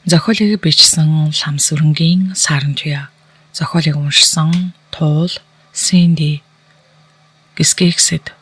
Зохиолыг бичсэн Ламсүрэнгийн Саран туяа. Зохиолыг уншсан Туул Синди Гискексэд.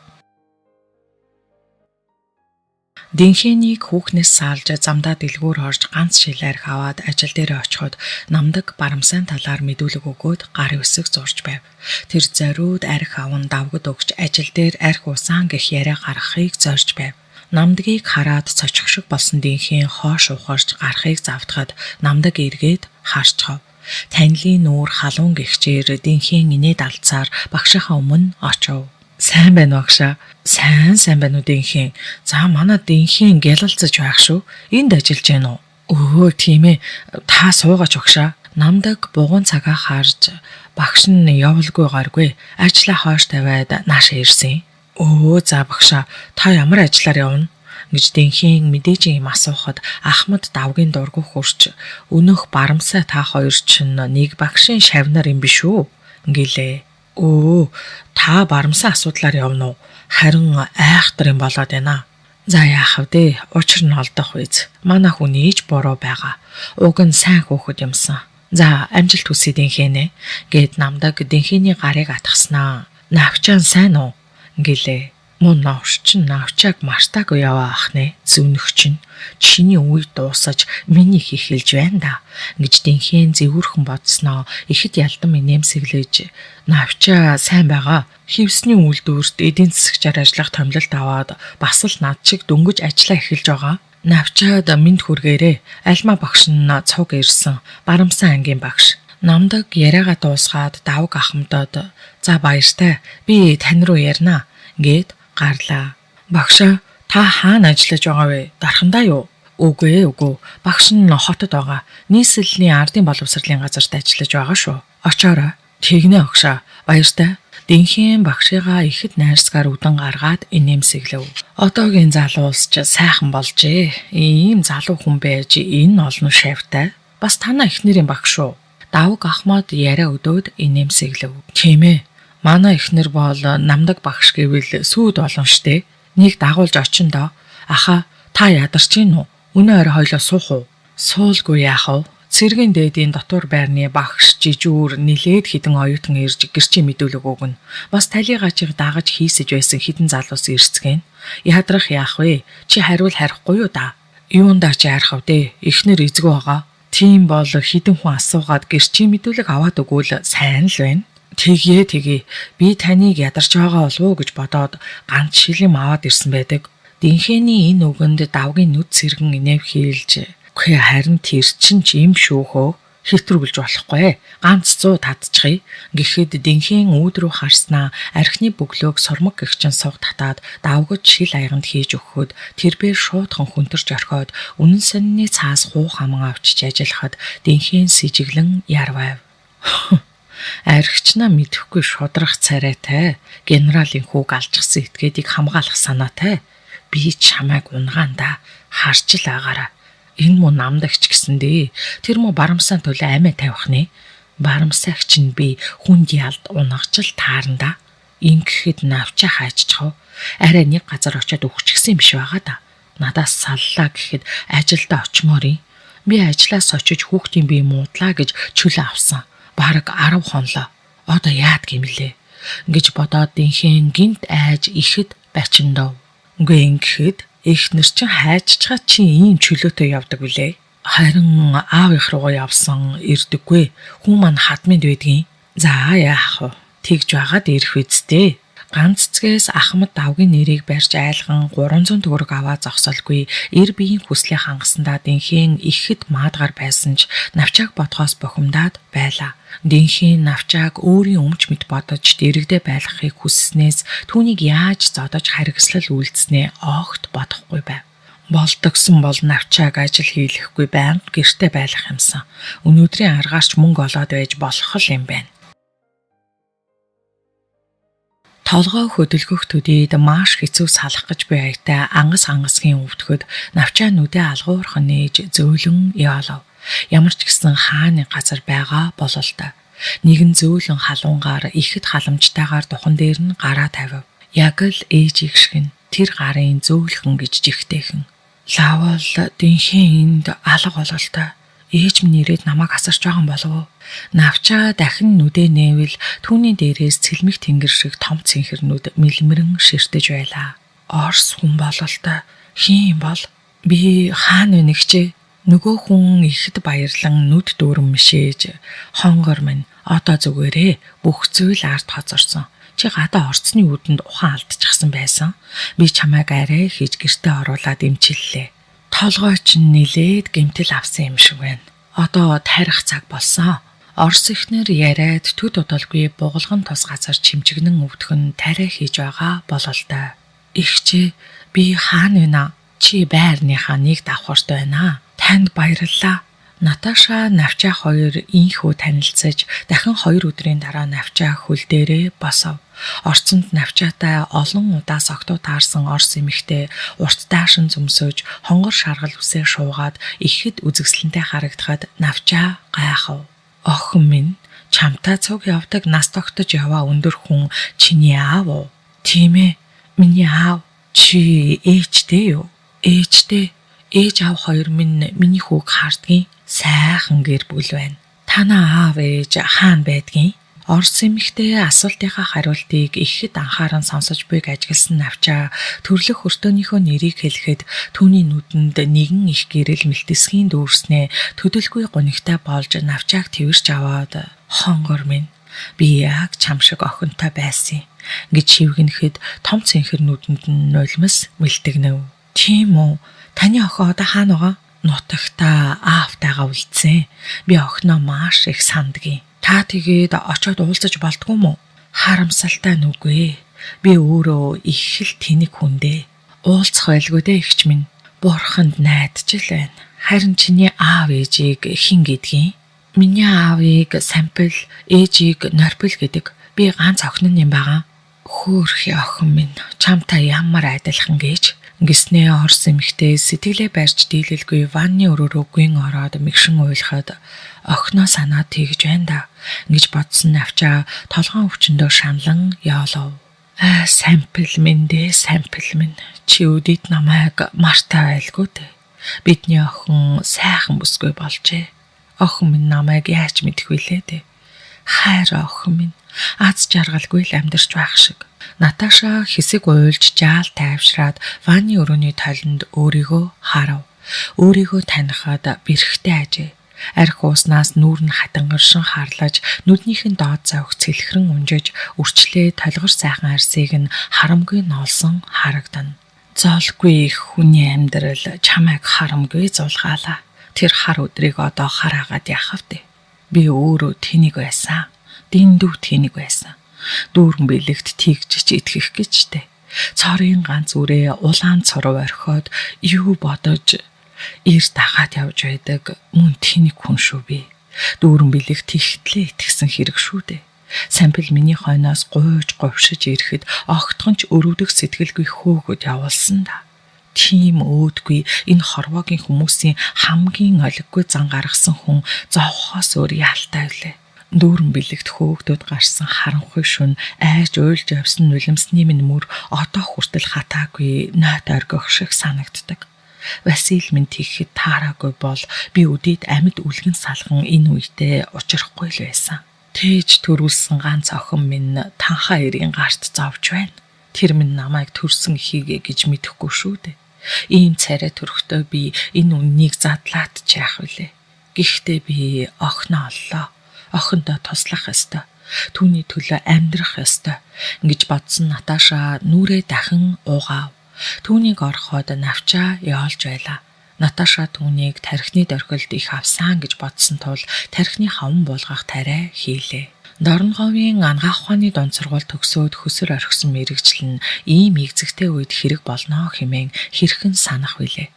Динхээнийг хүүхнээс салж замдаа дэлгүүр орж ганц шил арх аваад ажил дээр очиход намдаг барамсайн талаар мэдүүлэг өгөөд гар өсөг зурж байв. Тэр зориуд арх аван давгад өгч ажил дээр арх усаан гэх яриа гаргахыг зорж байв. Намдгийг хараад цочих шиг болсон динхийн хоош ухарч гарахыг завдахад намдаг эргээд харчхав. Танилын нүүр халуун гихчээр динхийн инээд алдсаар багшийнхаа өмнө очив. Сайн байна багшаа. Сайн байна уу динхийн. За манай динхийн гялалцаж байх шүү. Энд ажиллаж гэнэ үү? Өө тийм ээ. Та суугаач багшаа. Намдаг бугуун цагаа харж багш нь явуулгүй гаргүй. Ажлаа хойш тавиад нааша ирсэн. Өө за багшаа. Та ямар ажиллаар явна? Гэж динхийн мэдээж юм асуухад Ахмад давгийн дургүй хурч өнөөх барамсаа та хоёр чинь нэг багшийн шавнар юм биш үү? Гэлээ. Өө та барамсан асуудлаар явна уу? Харин айхтар юм болоод байна. За яах вэ? Учир нь олдох үйз. Манай хүн ээж буруу байгаа. Уг нь сайн хөөхд юмсан. За амжилт хүсье динхэнэ гэд намдаг динхээний гарыг атгаснаа. Навчаан сайн уу? Гэлээ. Мөн навчааг мартаагүй яваа ахнэ. Зүнх чинь чиний үе дуусаж миний хийхэлж байна да. Гэж динхэн зэвүүрхэн бодсноо ихэд ялдан инээмсэглэж навчаа сайн байгаа. Хевсний үйлдвэрт эдийн засагчаар ажиллах томилолт аваад бас л над шиг дөнгөж ажиллаа эхэлж байгаа. Навчаад минь хүргээрээ. Альма багш нь цуг ирсэн. Барамсан ангийн багш. Намдаг яриагаа дуусгаад давг ахмадод за баяртай. Би тань руу ярина гэд гарлаа. Багшаа та хаана ажиллаж байгаа вэ? Дархандаа юу? Үгүй. Багш нь хотод байгаа. Нийслэлийн ардын боловсролын газарт ажиллаж байгаа шүү. Очоорой. Тэгнэ багшаа. Баяртай. Динхийн багшигаа ихэд найрсгаар үдэн гаргаад инээмсэглэв. Одоогийн залуус ч сайхан болжээ. Ийм залуу хүн байж энэ олон шавьтай. Бас танаа эхнэрийн багш шүү. Давг Ахмад яриа өдөөд инээмсэглэв. Тийм ээ. Манай эхнэр бол намдаг багш гэвэл сүйд олон штэ. Нэг дагуулж очин доо. Аха, та ядарч гин үү? Өнөө орой хойлоо суух уу? Суулгүй яах вэ? Цэргийн дээдийн дотор байрны багш жижүүр нилээд хідэн оюутан ирж гэрчийн мэдүүлэг өгнө. Бас талигачиг дагаж хийсэж байсан хідэн залуус ирцгэн. Ядрах яах вэ? Чи хариул харихгүй юу да? Юундаа чи харах вэ? Эхнэр эзгүй байгаа. Тийм бол хідэн хүн асуугаад гэрчийн мэдүүлэг аваад өгвөл сайн л байна. Тэгээ. Би таныг ядарч байгаа болов уу гэж бодоод ганц шилэм аваад ирсэн байдаг. Динхээний энэ үгэнд давгийн нүд сэргэн инэв хийлж. Үгүй харин тэр чинь ч юм шүүхөө. Хэтрүүлж болохгүй. Ганц 100 татчихъя. Гэхэд динхийн үүд рүү харснаа архины бөглөөг сормог гэгчин суг татаад давгаж шил аяганд хийж өгөхөд тэрбээр шуудхан хүнтэрч орхиод үнэн сонины цаас хуу хаман авчиж ажиллахад динхийн сэжиглэн ярвав. Архичнаа мэдэхгүй шудрах царайтай генералын хүүг алжчихсан этгээдийг хамгаалах санаатай би чамайг унгаанда харж л агаараа энэ муу намдагч гэсэндээ тэр муу барамсаа төлөө амиа тавих нэ барамсаагч нь би хүнд ялд унгаж л таарна да ингэхэд навчаа хайччихв арай нэг газар очиод өгчихсэн юм биш байгаа да надаас саллаа гэхэд ажилдаа очмоор би ажлаас очиж хүүхдийн бие муудлаа гэж чөлөө авсан бараг 10 хонлоо. Одоо яад гэмлээ гэж бодоод динхэн гинт айж ихэд бачиндав. Үгүй ингэхэд эхнэр чинь хайччихаа чи ийм чөлөөтэй явдаг үлээ. Харин аав их руугаа явсан ирдэггүй. Хүн маань хадминд байдгийн. За яах вэ? Тэгж байгаад ирэх үсттэй. Ганц цэгээс Ахмад давгийн нэрийг барьж айлган 300 төгрөг аваа зогсолгүй эр биеийн хүслээ хангасандаа динхэн ихэд маадгаар байсан ч навчааг бодхоос бухимдаад байлаа. Динхэн навчааг өөрийн өмч мэд бодож дэрэгдээ байлгахыг хүсснээс түүнийг яаж зодож харгислал үйлдснээ огт бодохгүй байв. Болдогсон бол навчааг ажил хийлэхгүй байнга гэртээ байлгах юмсан. Өнөөдрийн аргаарч мөнгө олоод байж болох юм байна. Толгой хөдөлгөх төдийд маш хэцүү салах гэж буй аятаа ангасгийн өвдөхөд навчаа нүдээ алгуурхан нээж зөөлөн яваалав. Ямар ч гэсэн хааны газар байгаа бололтой. Нэгэн зөөлөн халуунгаар ихэд халамжтайгаар духан дээр нь гараа тавив. Яг л ээжийг шиг нь тэр гарын зөөлхөн гэж жигтэйхэн. Лавал динхэн энд алга бололтой. Ээж минь ирээд намайг асарч байгаа юм болов уу? Навчаа дахин нүдээ нээвэл түүний дээрээс цэлмэг тэнгэр шиг том цэнхэрнүүд мэлмэрэн ширтэж байлаа. Орс хүн бололтой хин бол би хаана вэ нэгчээ? Нөгөө хүн ихэд баярлан нүд дүүрэн мишээж хонгор минь одоо зүгээрээ бүх зүйл ард хоцорсон. Чи гадаа орцны үүдэнд ухаан алдчихсан байсан. Би чамайг арай хийж гэртээ оруулаад имчиллээ. Толгой чинь нилээд гэмтэл авсан юм шиг байна. Одоо тарих цаг болсон. Орс ихнэр яриад төд удалгүй бугалган тус газар чимчгнэн өвдгөн тариа хийж байгаа бололтой. Игчээ би хаана вэ наа? Чи байрныхаа нэг давхартай байна. Танд баярлалаа. Наташа Навчаа хоёр инхүү танилцаж дахин 2 өдрийн дараа Навчаа хөл дээрээ босов. Орцонд Навчаатай олон удаа согтуу таарсан орс эмэгтэй урт даашин зөмсөж хонгор шаргал үсээ шуугаад ихэд үзэгсэлэнтэй харагдахад Навчаа гайхав. Охин минь чамтай цуг явдаг нас тогтож яваа өндөр хүн чиний аав уу? Тийм ээ. Миний аав. Чи ээжтэй юу? Ээжтэй. Ээж аав хоёр минь миний хүүг хаардгийн сайхан гэр бүл байна. Танаа аав ээж хаана байдгийн? Орс эмэгтэй асуултынхаа хариултыг ихэд анхааран сонсож буйг ажигласан Навчаа төрлөх өртөөнийхөө нэрийг хэлэхэд түүний нүдэнд нэгэн их гэрэл мэлтэсгийн дүүрснээ төдөлгүй гунигтай болж Навчааг тэрч аваад хонгор минь би яг чам шиг охинтой байсан гэж шивгэнэхэд том цэнхэр нүдэнд нь нулимс мэлтэгнэв. Тийм үү? Таны охин одоо хаана байгаа? Нутагта аавтайгаа үлдсэн. Би охиноо маш их сандгийн. Та тэгээд очоод уулзаж болдгоо мó? Харамсалтай нүггүй. Би өөрөө их л тэнэг хүндээ. Уулзах байлгүй дээ ихч минь. Бурханд найдаж л байна. Харин чиний аав ээжийг хэн гэдгийг? Миний аавыг Сампил, ээжийг Норбил гэдэг. Би ганц охин юм байгаа. Хөөрхи охин минь, чамтай ямар адилхан гэж гиснээ орс эмэгтэй сэтгэлээ барьж дийлэлгүй ванны өрөөрөө гүйн ороод мэгшин уйлахад охиноо санаад тэгж байна да гэж бодсон Навчаа толгоон өвчнөдөө шаналн яолов. Сампил минь дээ, Сампил минь. Чи өдөрт намайг мартай байлгүй дээ. Бидний охин сайхан бүсгүй болжээ. Охин минь намайг яаж мэдэх вүлээ дээ. Хайр охин минь. Аз жаргалгүй л амьдарч байх шиг. Наташа хэсэг уйлж жаал тайвшраад ванны өрөөний толинд өөрийгөө харав. Өөрийгөө танихад бэрхтээ ажээ. Арх ууснаас нүүр нь хатангаршин харлаж, нүднийхэн доод завх цэлхрэн унжиж, үрчлээ толгор сайхан арсыг нь харамгүй ноолсон харагдана. Зоолгүй их хүний амьдрал чамайг харамгүй зулгаалаа. Тэр хар өдрийг одоо хараагаад яхав дээ. Би өөрөө тэнийг байсан. Дэндүү тэнийг байсан. Дүүрэн бэлэгт тэгжиж итгэх гэжтэй. Цорын ганц үрээ улаан цоров орхиод юу бодож ир дагаад явж байдаг мөн тэнийг хүн шүү би. Дүүрэн бэлэгт ихтлээ итгэсэн хэрэг шүү дээ. Сампил миний хойноос гуйж говшиж ирэхэд огтхон ч өрөвдөх сэтгэлгүй хөөгөд явуулсан да. Тийм өөдгүй энэ хорвоогийн хүмүүсийн хамгийн олиггүй зан гаргасан хүн зовхоос өөр яалтай үлээ. Дүүрэн бэлэгт хөөгдөд гарсан харанхуй шүн айж уйлж явсан нулимсны минь мөр одоо хүртэл хатаагүй нойд оргих шиг санагддаг. Васил минь тийхэд таараагүй бол би өдөрт амьд үлгэн салган энэ үедээ учрахгүй л байсан. Тээж төрүүлсэн ганц охин минь танхаа эрийн гарт зовж байна. Тэр минь намайг төрсөн хийгээ гэж мэдэхгүй шүү дээ. Ийм царай төрхтөө би энэ үннийг задлаад ч яах вүлээ. Гэхдээ би охиноо оллоо. Охиндоо туслах ёстой. Түүний төлөө амьдрах ёстой гэж бодсон Наташа нүрээ дахин уугав. Түүнийг орхоод Навчаа яолж байлаа. Наташа түүнийг тархины дорхилд их авсан гэж бодсон тул тархины хаван буулгах тариа хийлээ. Дорнговын ангаах ухааны дунд сургууль төгсөөд хөсөр орхисон мэрэгжил нь ийм игзэгтэй үед хэрэг болно хэмээн хэрхэн санах вүлээ.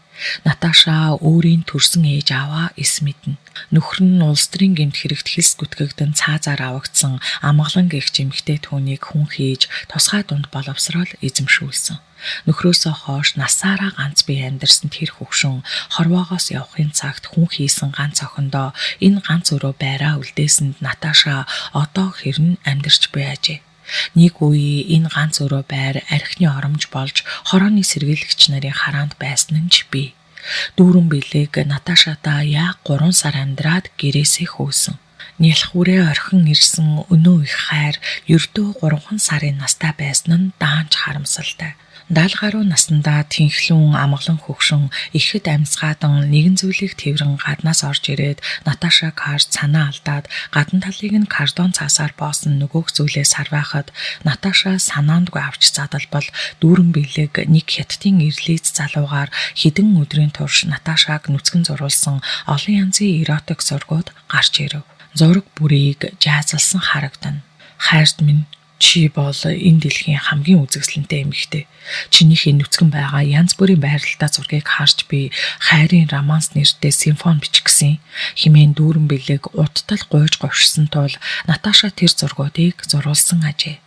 Наташа өөрийн төрсөн ээж аваа эс мэднэ. Нөхөр нь улс төрийн гэмт хэрэгт хэлс гүтгэгдэн цаазаар авагдсан амгалан гэгч эмэгтэй түүнийг хүн хийж тусгай дунд боловсрол эзэмшүүлсэн. Нөхрөөсөө хойш насаараа ганц бие амьдарсан тэр хөвшин хорвоогоос явахын цагт хүн хийсэн ганц охиндоо энэ ганц өрөө байраа үлдээсэнд Наташа одоо хэрн амьдарч байжээ. Нэг үе энэ ганц өрөө байр архины оромж болж хорооны сэргийлэгч нарын хараанд байсан нь ч бий. Дүүрэн билег Наташата яг 3 сар амьдраад гэрээсээ хөөсөн. Нялхвүрээ орхин ирсэн өнөө их хайр ердөө 3 сарын настай байсан нь даанч харамсалтай. 70 гаруй наснда тэнхлүүн амгалан хөгшин ихэд амьсгаадан нэгэн зүйлийг тэрэн гаднаас орж ирээд Наташа карт санаа алдаад гадна талыг нь картон цаасаар боосон нөгөөх зүйлээ сарвайхад Наташа санаандгүй авч задалбал дүүрэн билег нэг хятадын ирлиз залуугаар хідэн өдрийн турш Наташаг нүцгэн зурулсан олон янзын эротик зургууд гарч ирэв. Зураг бүрийг жаазалсан харагдана. Хайрт минь чи бол энэ дэлхийн хамгийн үзэсгэлэнтэй эмэгтэй. Чинийхээ нүцгэн байгаа янз бүрийн байралтай зургийг харж би хайрын романс нэртэй симфони бичгсэн. Химэн дүүрэн билег уттал гуйж говьшсон тул Наташа тэр зургуудыг зурулсан ажээ.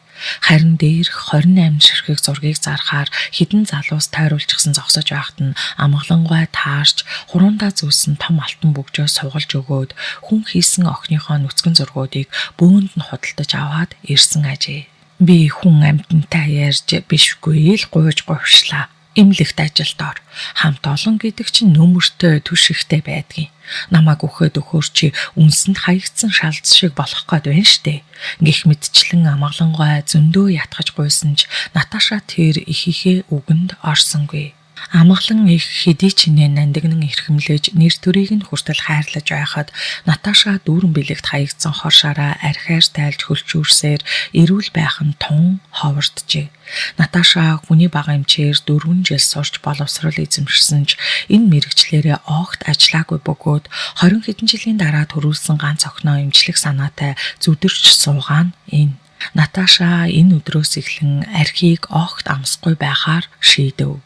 Харин дээрх 28 ширхэг зургийг зарахаар хідэн залуус тойруулчихсан зогсож байхад нь амгалангуй таарч хуруундаа зүүсэн том алтан бөгжөө сугалж өгөөд хүн хийсэн охиныхоо нүцгэн зургуудыг бөөнд нь худалдаж аваад ирсэн ажээ. Би хүн амьтантай ярьж бишгүй л гуйж говьшлаа. Имлэгт ажилд ор. Хамт олон гэдэг чинь нөмөртэй түш ихтэй байдгийн. Намайг өгөхөд чи үнсэнд хаягдсан шалц шиг болох гээд байна штэ. Гэх мэтчлэн амгалангуй зөндөө ятгаж гуйсан ч Наташа тэр ихийнхээ үгэнд орсонгүй. Амгалан их хэдий чинээ нандинан эрхэмлэж нэр төрийг нь хүртэл хайрлаж байхад Наташа дүүрэн билегт хаягдсан хоршаараа архиар тайлж хөлчүүрсээр эрүүл байх нь тун ховорджээ. Наташа хүний бага эмчээр 4 жил сурч боловсрол эзэмшсэн ч энэ мэрэгчлэрээ огт ажиллаагүй бөгөөд 20 хэдэн жилийн дараа төрүүлсэн ганц охиноо эмчлэх санаатай зүдэрч суугаан энэ. Наташа энэ өдрөөс эхлэн архийг огт амсахгүй байхаар шийдэв.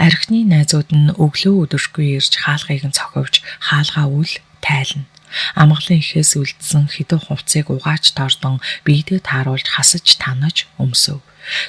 Архины найзууд нь өглөө өдөршгүй ирж хаалгыг нь цохивж хаалгаа үл тайлна. Амгалан ихээс үлдсэн хэдэн хувцсыг угааж тордон биедээ тааруулж хасаж танаж өмсөв.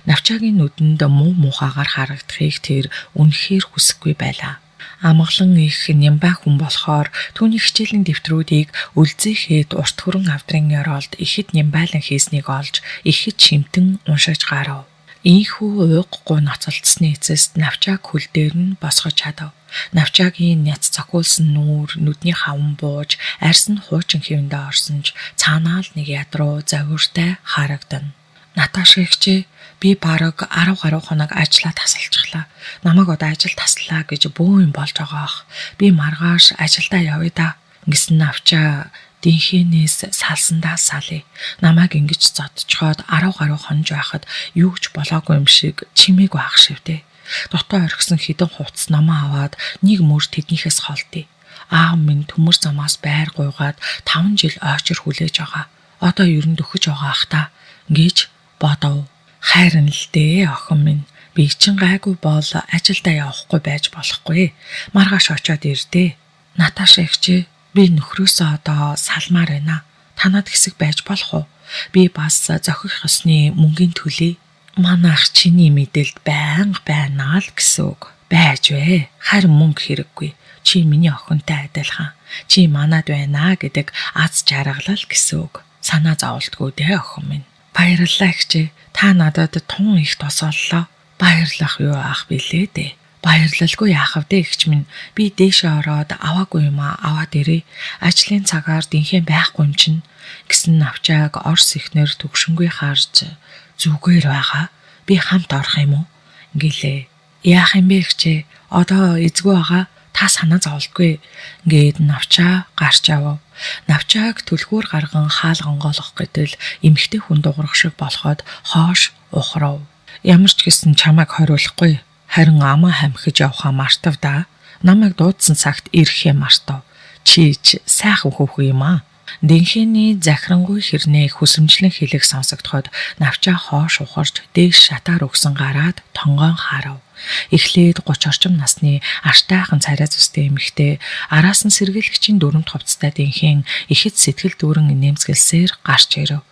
Навчаагийн нүдэнд муу мухагаар харагдахыг тэр үнэхээр хүсэхгүй байлаа. Амгалан их нямбай хүн болохоор түүний хичээлийн дэвтрүүдийг үлзээхэд урт хөрөн авдрын оролд ихэд нямбайлан хийснийг олж ихэд шимтэн уншиж гарав. Ийхүү уйггүй ноцолдсны эцэст навчааг хөл дээр нь босгож чадав. Навчаагийн няц цохиулсан нүүр нүдний хаван бууж арьс нь хуучин хэвэндээ орсон ч цаанаа л нэг ядруу завиуртай харагдана. Наташа ихчээ би бараг 10 гаруй хоног ажиллаа тасалчихлаа. Намайг одоо ажил таслаа гэж бөө юм болж байгаа ах. Би маргааш ажилдаа явъя да гэсэн навчаа динхэнээс салсандаа салъя. Намайг ингэж зодчхоод 10 гаруй хонож байхад юу ч болоогүй юм шиг чимээг байх шивдэ. Дотоо орхисон хідэн хувцс намаа аваад нэг мөр тэднийхээс холдъё. Аав минь төмөр замаас байр гуйгаад 5 жил ойчор хүлээж байгаа. Одоо ерэнд өгөж байгаа ах та гэж бодов. Хайрын л дээ охин минь. Би чин гайгүй бол ажилдаа явахгүй байж болохгүй. Маргааш очоод ирдээ. Наташа ихчээ би нөхрөөсөө одоо салмаар байна. Танад хэсэг байж болох уу? Би бас зохих ёсны мөнгөний төлөө. Манай ах чиний мэдээлд байнга байна л гэсэн үг. Байж вэ? Харин мөнгө хэрэггүй. Чи миний охинтой адилхан. Чи манад байна гэдэг аз жаргалал гэсэн үг. Санаа зовлтгүй дээ охин минь. Баярлалаа ихчээ. Та надад тун их тосоллоо. Баярлах юу ах билээ дээ. Баярлалгүй яах вэ ихч минь. Би дээшээ ороод аваагүй юм аваад ирээ. Ажлын цагаар динхээ байхгүй юм чинь гэсэн навчааг орс ихнэр төгшөнгүй харж зүгээр байгаа. Би хамт орох юм уу? Гэлээ. Яах юм бэ ихчээ? Одоо эзгүй байгаа. Та санаа зовлтгүй гээд навчаа гарч авав. Навчааг түлхүүр гарган хаалгангоолох гэтэл эмэгтэй хүн дуурах шиг болоход хоош ухрав. Ямар ч гэсэн чамайг хориулахгүй. Харин амаа хамхиж явхаа мартав да. Намайг дуудсан цагт ирэхээ мартав. Чи сайхан хүүхэн юм аа. Динхээний захирангүй хэрнээ хүсэмжлэн хэлэх сонсогдоход навчаа хоош ухарч дээш шатаар өгсөн гараад тонгоон харав. Эхлээд 30 орчим насны аштайхан царай зүстэй эмэгтэй араас нь сэргийлэгчийн дөрөнд хувцастай динхэн ихэд сэтгэл дүүрэн нэмсгэлсээр гарч ирэв.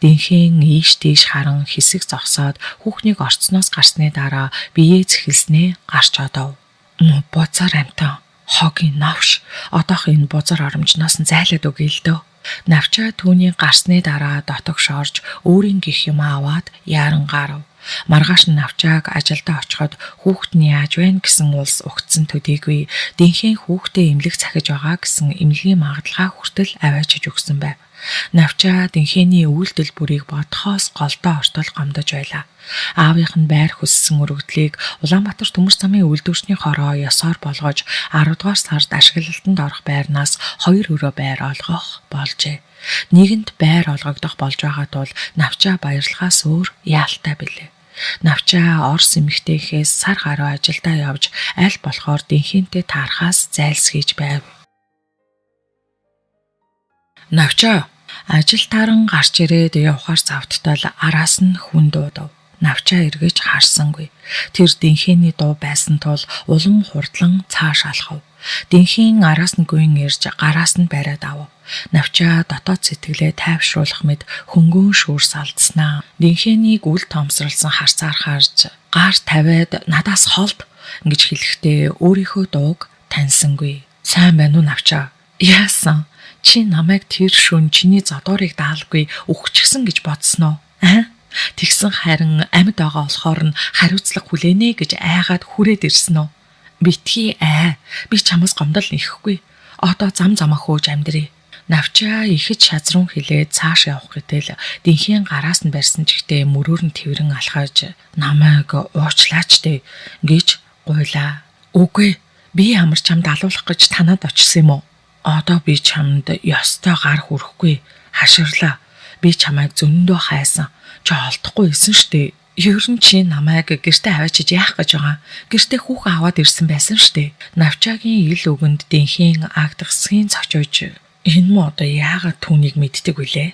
Динхэн ийш тийш харан хэсэг зогсоод хүүхнийг орцсноос гарсны дараа биеэ зэхэлснээ гарч одов. Бузар амтан хогийн навш одоох энэ бузар оромжноос нь зайлаад өгье л дөө. Навчаа түүний гарсны дараа дотогш орж өөрийн гих юм аваад яаран гарав. Маргааш нь навчааг ажилдаа очиход хүүхэд нь яаж байна гэсэн улс угтсан төдийгүй дэнхийн хүүхдээ эмнэлэг цахиж байгаа гэсэн эмнэлгийн магадлалаа хүртэл аваачиж өгсөн байв. Навчаа дэнхээний үйлдэл бүрийг бодхоос голдоо ортол гомдож байлаа. Аавынх нь байр хөссөн өргөдлийг Улаанбаатар төмөр замын үйлдвэрчний хороо ёсоор болгож 10 дугаар сард ашиглалтанд орох байрнаас 2 өрөө байр олгох болжээ. Нийгэнт байр олгогдох болж байгаа тул навчаа баярлахаас өөр яалтай билээ. Навчаа Орос эмэгтэйхээс сар гаруй ажилдаа явж аль болохоор дэнхэнтэй таарахаас зайлсхийж байв. Навчаа ажил таран гарч ирээд явхаар завдтал араас нь хүн дуудав. Навчаа эргэж харсангүй. Тэр дэнхээний дуу байсан тул улам хурдлан цааш алхав. Дэнхийн араас нь гүйн ирж гараас нь бариад ав. Навчаа дотоод сэтгэлээ тайвшруулах мэд хөнгөн шүүрс алдснаа. Дэнхээнийг үл томсралсан харцаар харж гар тавиад надаас холд гэж хэлэхдээ өөрийнхөө дууг таньсангүй. Сайн байна уу навчаа? Яасан? Чи намайг тэр шөнө чиний задуурыг даалгүй өгчихсэн гэж бодсноо? Тэгсэн харин амьд байгаа болохоор нь хариуцлага хүлээнэ гэж айгаад хүрээд ирсэн үү? Битгий би чамаас гомдол нэхэхгүй. Одоо зам замаа хөөж амьдрий. Навчаа ихэж шазрун хилээд цааш явах гэтэл дэнхийн гараас нь барьсан чигтээ мөрөөр нь тэрэн алхаж намайг уучлаач дээ гэж гуйлаа. Үгүй би ямар чамд алуулах гэж танад очсон юм уу? Одоо би чамд ёстой гар хүрэхгүй хаширлаа. Би чамайг зөндөө хайсан. Чи олдохгүй исэн штэ. Ер нь чи намайг гэртээ аваачиж яах гэж байгаа. Гэртээ хүүхэн аваад ирсэн байсан штэ. Навчаагийн ил өгөнд дэнхийн агдахсгийн цочойж энэ мо одоо яагаад түүнийг мэддэг вүлээ?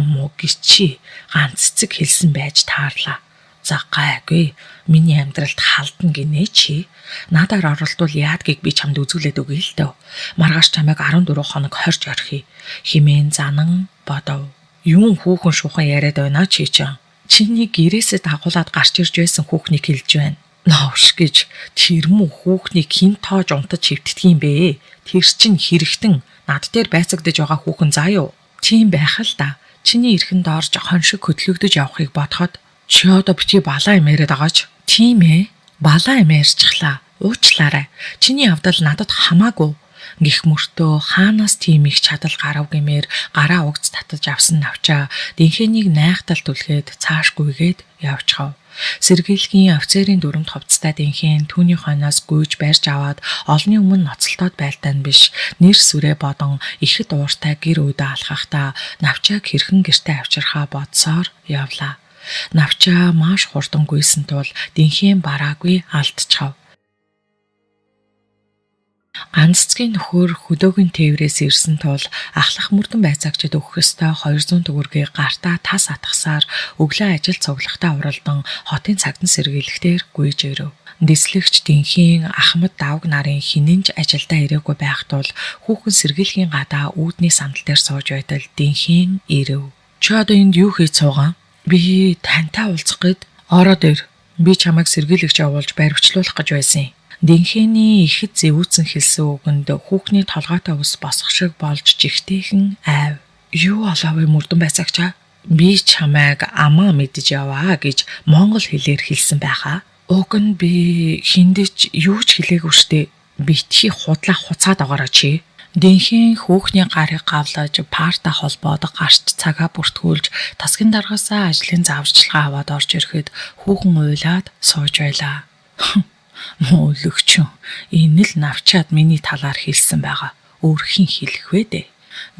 Муу гिचи ганц цэг хэлсэн байж таарлаа. За гайгүй. Миний амьдралд халдна гинэ чи. Надаар оролдвол яадгийг би чамд үзүүлээд өгье л дөө. Маргааш чамайг 14 хоног хорж орхий. Химэн занан бодов. Юун хүүхэн шухан яриад байна чи чинь. Чиний гэрээсээ дагуулад гарч ирж байсан хүүхнийг хэлж байна. Новш гэж тэр мөн хүүхнийг хин тоож унтаж хөвтдөг юм бэ? Тэр чинь хэрэгтэн над дээр байцагдж байгаа хүүхэн заа юу? Тийм байх л да. Чиний эрхэнд орж хоншиг хөдлөгдөж явахыг бодоход чи одоо бити балаа юм яриад байгаач. Тийм ээ. Балаа юм ярьчихлаа. Уучлаарай. Чиний явдал надад хамаагүй. Гэх мөртөө хаанаас тийм их чадал гарав гэмээр гараа угц татаж авсан навчаа дэнхээнийг найхтал түлхээд цааш гүйгээд явчихав. Сэргийлгийн офицерийн дүрмд хувцастай дэнхийн түүний хойноос гүйж барьж аваад олны өмнө ноцолтоод байлтаа нь биш нэр сүрэ бодон ихэд ууртай гэр үүдэ алхахдаа навчааг хэрхэн гэртээ авчирхаа бодсоор явлаа. Навчаа маш хурдан гүйсэн тул дэнхийн бараагүй алдчихав. Ганццгийн нөхөр хөдөөгийн тээврээс ирсэн тул ахлах мөрдөн байцаагчид өгөх ёстой 200 төгрөгийг гартаа тас атгасаар өглөө ажил цуглахтаа уралдан хотын цагтан сэргийлэхтэр гүйж ирэв. Дэслэгч дэнхийн Ахмад давг нарын хинэнж ажилдаа ирээгүй байх тул хүүхэн сэргийлэхийн гадаа үүдний сандал дээр сууж байтал дэнхийн ирэв. Чи одоо энд юу хийж суугаа? Би тантай уулзах гээд ороод ир. Би чамайг сэргийлэгч явуулж баривчлуулах гэж байсан юм. Дэнхээний ихэд зэвүүцэн хэлсэн үгэнд хүүхний толгойтой ус босох шиг болж жигтэйхэн айв. Юу олоо вэ мөрдөн байцаагчаа? Би чамайг амаа мэдэж яваа гэж монгол хэлээр хэлсэн байхаа. Уг нь би хиндэж юу ч хэлээгүй штэ. Битгий худлаа хуцаад байгаараа чи. Дэнхийн хүүхний гарыг гавлаж парта холбоод гарч цагаа бүртгүүлж тасгийн даргаасаа ажлын зааварчилгаа аваад орж ирэхэд хүүхэн уйлаад сууж байлаа. Мөөлөгч энэ л навчаад миний талаар хэлсэн байгаа. Өөр хин хэлэх вэ дээ.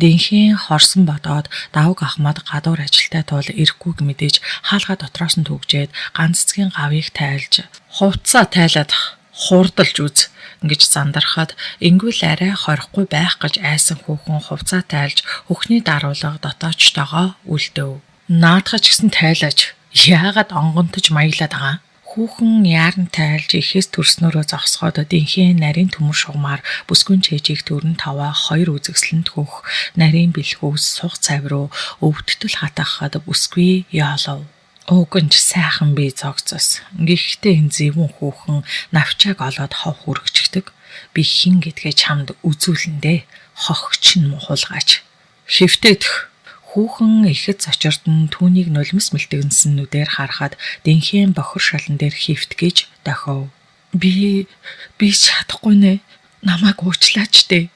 Дэнхийн хорсон бодоод давг Ахмад гадуур ажилтай тул ирэхгүйг мэдээж хаалга дотроос нь түгжээд ганц цэцгийн гавыг тайлж хувцаа тайлаад хурдалж үз гэж зандархад ингүүл арай хорихгүй байх гэж айсан хүүхэн хувцаа тайлж хөхний даруулга дотоочтойгоо үлдэв. Наадах ч гэсэн тайлаж яагаад онгонтож маяглаад байгаа? Хүүхэн яарн тайлж ихээс төрснөөрөө зогсоход дэнхийн нарийн төмөр шугамар бүсгүн чэжийг төрн таваа 2 үзэгслэнд хөх нарийн бэлхүүс сух цав руу өвдтөл хатаахад бүсгүй яалав. Угэнж сайхан бий цогцос. Гэхдээ энэ зэвүүн хүүхэн навчааг олоод хов хүрэгчдэг. Би хин гэдгээ чамд үзүүлэндээ хохч нь мухулгаач. Шивтэдх Хүүхэн ихэд зочирд нь түүнийг нулимс мэлтэгнсэн нүдээр харахад дэнхэн бохор шалан дээр хөвтгэж дохив. Би чадахгүй нэ. Намайг уучлаач дээ.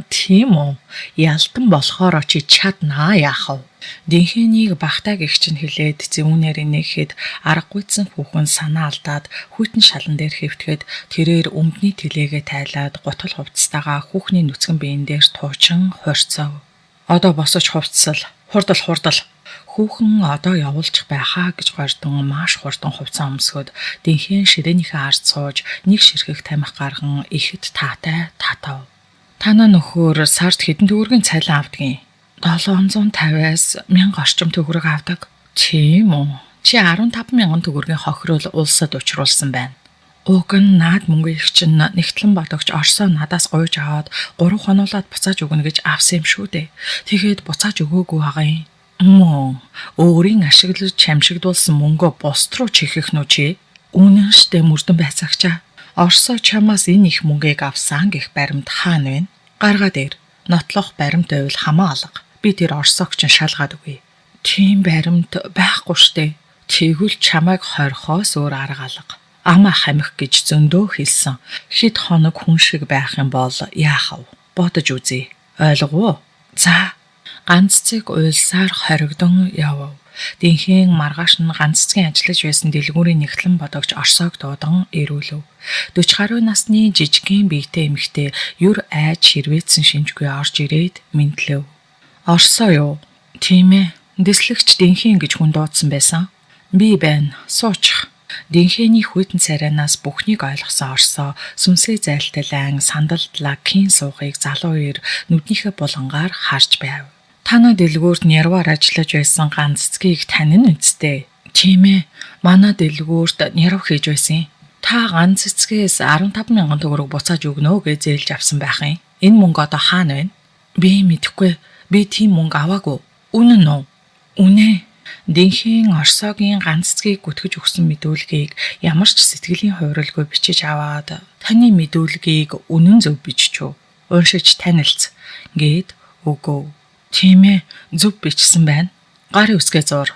Тийм үү. Ялтан болохоор чи чаднаа яах вэ? Дэнхэнийг багтаа гэгч нь хэлээд зүүнээр инээхэд аргагүйцэн хүүхэн санаа алдаад хүйтэн шалан дээр хөвтгээд тэрээр өмдний тэлээгээ тайлаад гутал хувцастайгаа хүүхний нүцгэн биен дээр туучин хорцов. Одоо босож хувцсал. Хурдал. Хүүхэн одоо явуулчих байхаа гэж гордон маш хурдан хувцас өмсгöd дэнхэн ширээнийхээ ард сууж нэг ширхэг тамхи гарган ихэд таатай татав. Танаа нөхөр сард хэдэн төгрөгийн цалин авдгийн? 750-аас 1000 орчим төгрөг авдаг. Тийм үү? Чи 15,000 төгрөгийн хохирол улсад учруулсан байна. Уг нь наад мөнгө их чинь нэгтлэн бодогч Оросоо надаас гуйж аваад 3 хонуулаад буцааж өгнө гэж авсан юм шүү дээ. Тэгээд буцааж өгөөгүй байгаа юм. Өөрийн ашиглаж чамшигдуулсан мөнгөө бусд руу чихэх нү чи? Үнэн штэ мөрдөн байцаагчаа. Оросоо чамаас энэ их мөнгийг авсан гэх баримт хаана вэ? Гаргаа дээр. Нотлох баримт байвал хамаа алга. Би тэр Оросоог чинь шалгаад өгье. Тийм баримт байхгүй штэ. Тэгвэл чамайг хорхоос өөр арга алга. Амаа хамих гэж зөндөө хэлсэн. Хэд хоног хүн шиг байх юм бол яах вэ? Бодож үзье. Ойлгов уу? За. Ганц цэг уйлсаар хоригдон явв. Дэнхэн маргааш нь ганц цэгийн ажиллаж байсан дэлгүүрийн нэгтлэн бодогч Оросоог дуудан ирүүлв. 40 гаруй насны жижигхэн биетэй эмэгтэй юр айж хэрвээцсэн шинжгүй орж ирээд мэдлэв. Оросоо юу? Тийм ээ. Дэслэгч Дэнхэн гэж хүн дуудсан байсан. Би байна. Суучих. Дэнхэний хүйтэн царайнаас бүхнийг ойлгосон Оросоо сүмсээ зайлталан сандалд лакийн суухыг залуу үер нүднийхээ булангаар харж байв. Танай дэлгүүрт нярваар ажиллаж байсан ганц цэгийг танин үсттэй. Тийм ээ. Манай дэлгүүрт нярв хийж байсан. Та ганц цэцгээс 15,000 төгрөг буцааж өгнө гэж зээлж авсан байх юм. Энэ мөнгө одоо хаана вэ? Би мэдэхгүй. Би тийм мөнгө аваагүй. Үнэн үү? Үнэ. Дэнхэн Оросоогийн ганц цэгийг гүтгэж өгсөн мэдүүлгийг ямар ч сэтгэлийн хуурилгүй бичиж аваад таны мэдүүлгийг үнэн зөв биччихв. Уншиж танилцсан гээд өгөө. Тийм ээ, зөв бичсэн байна. Гарын үсгээ зур.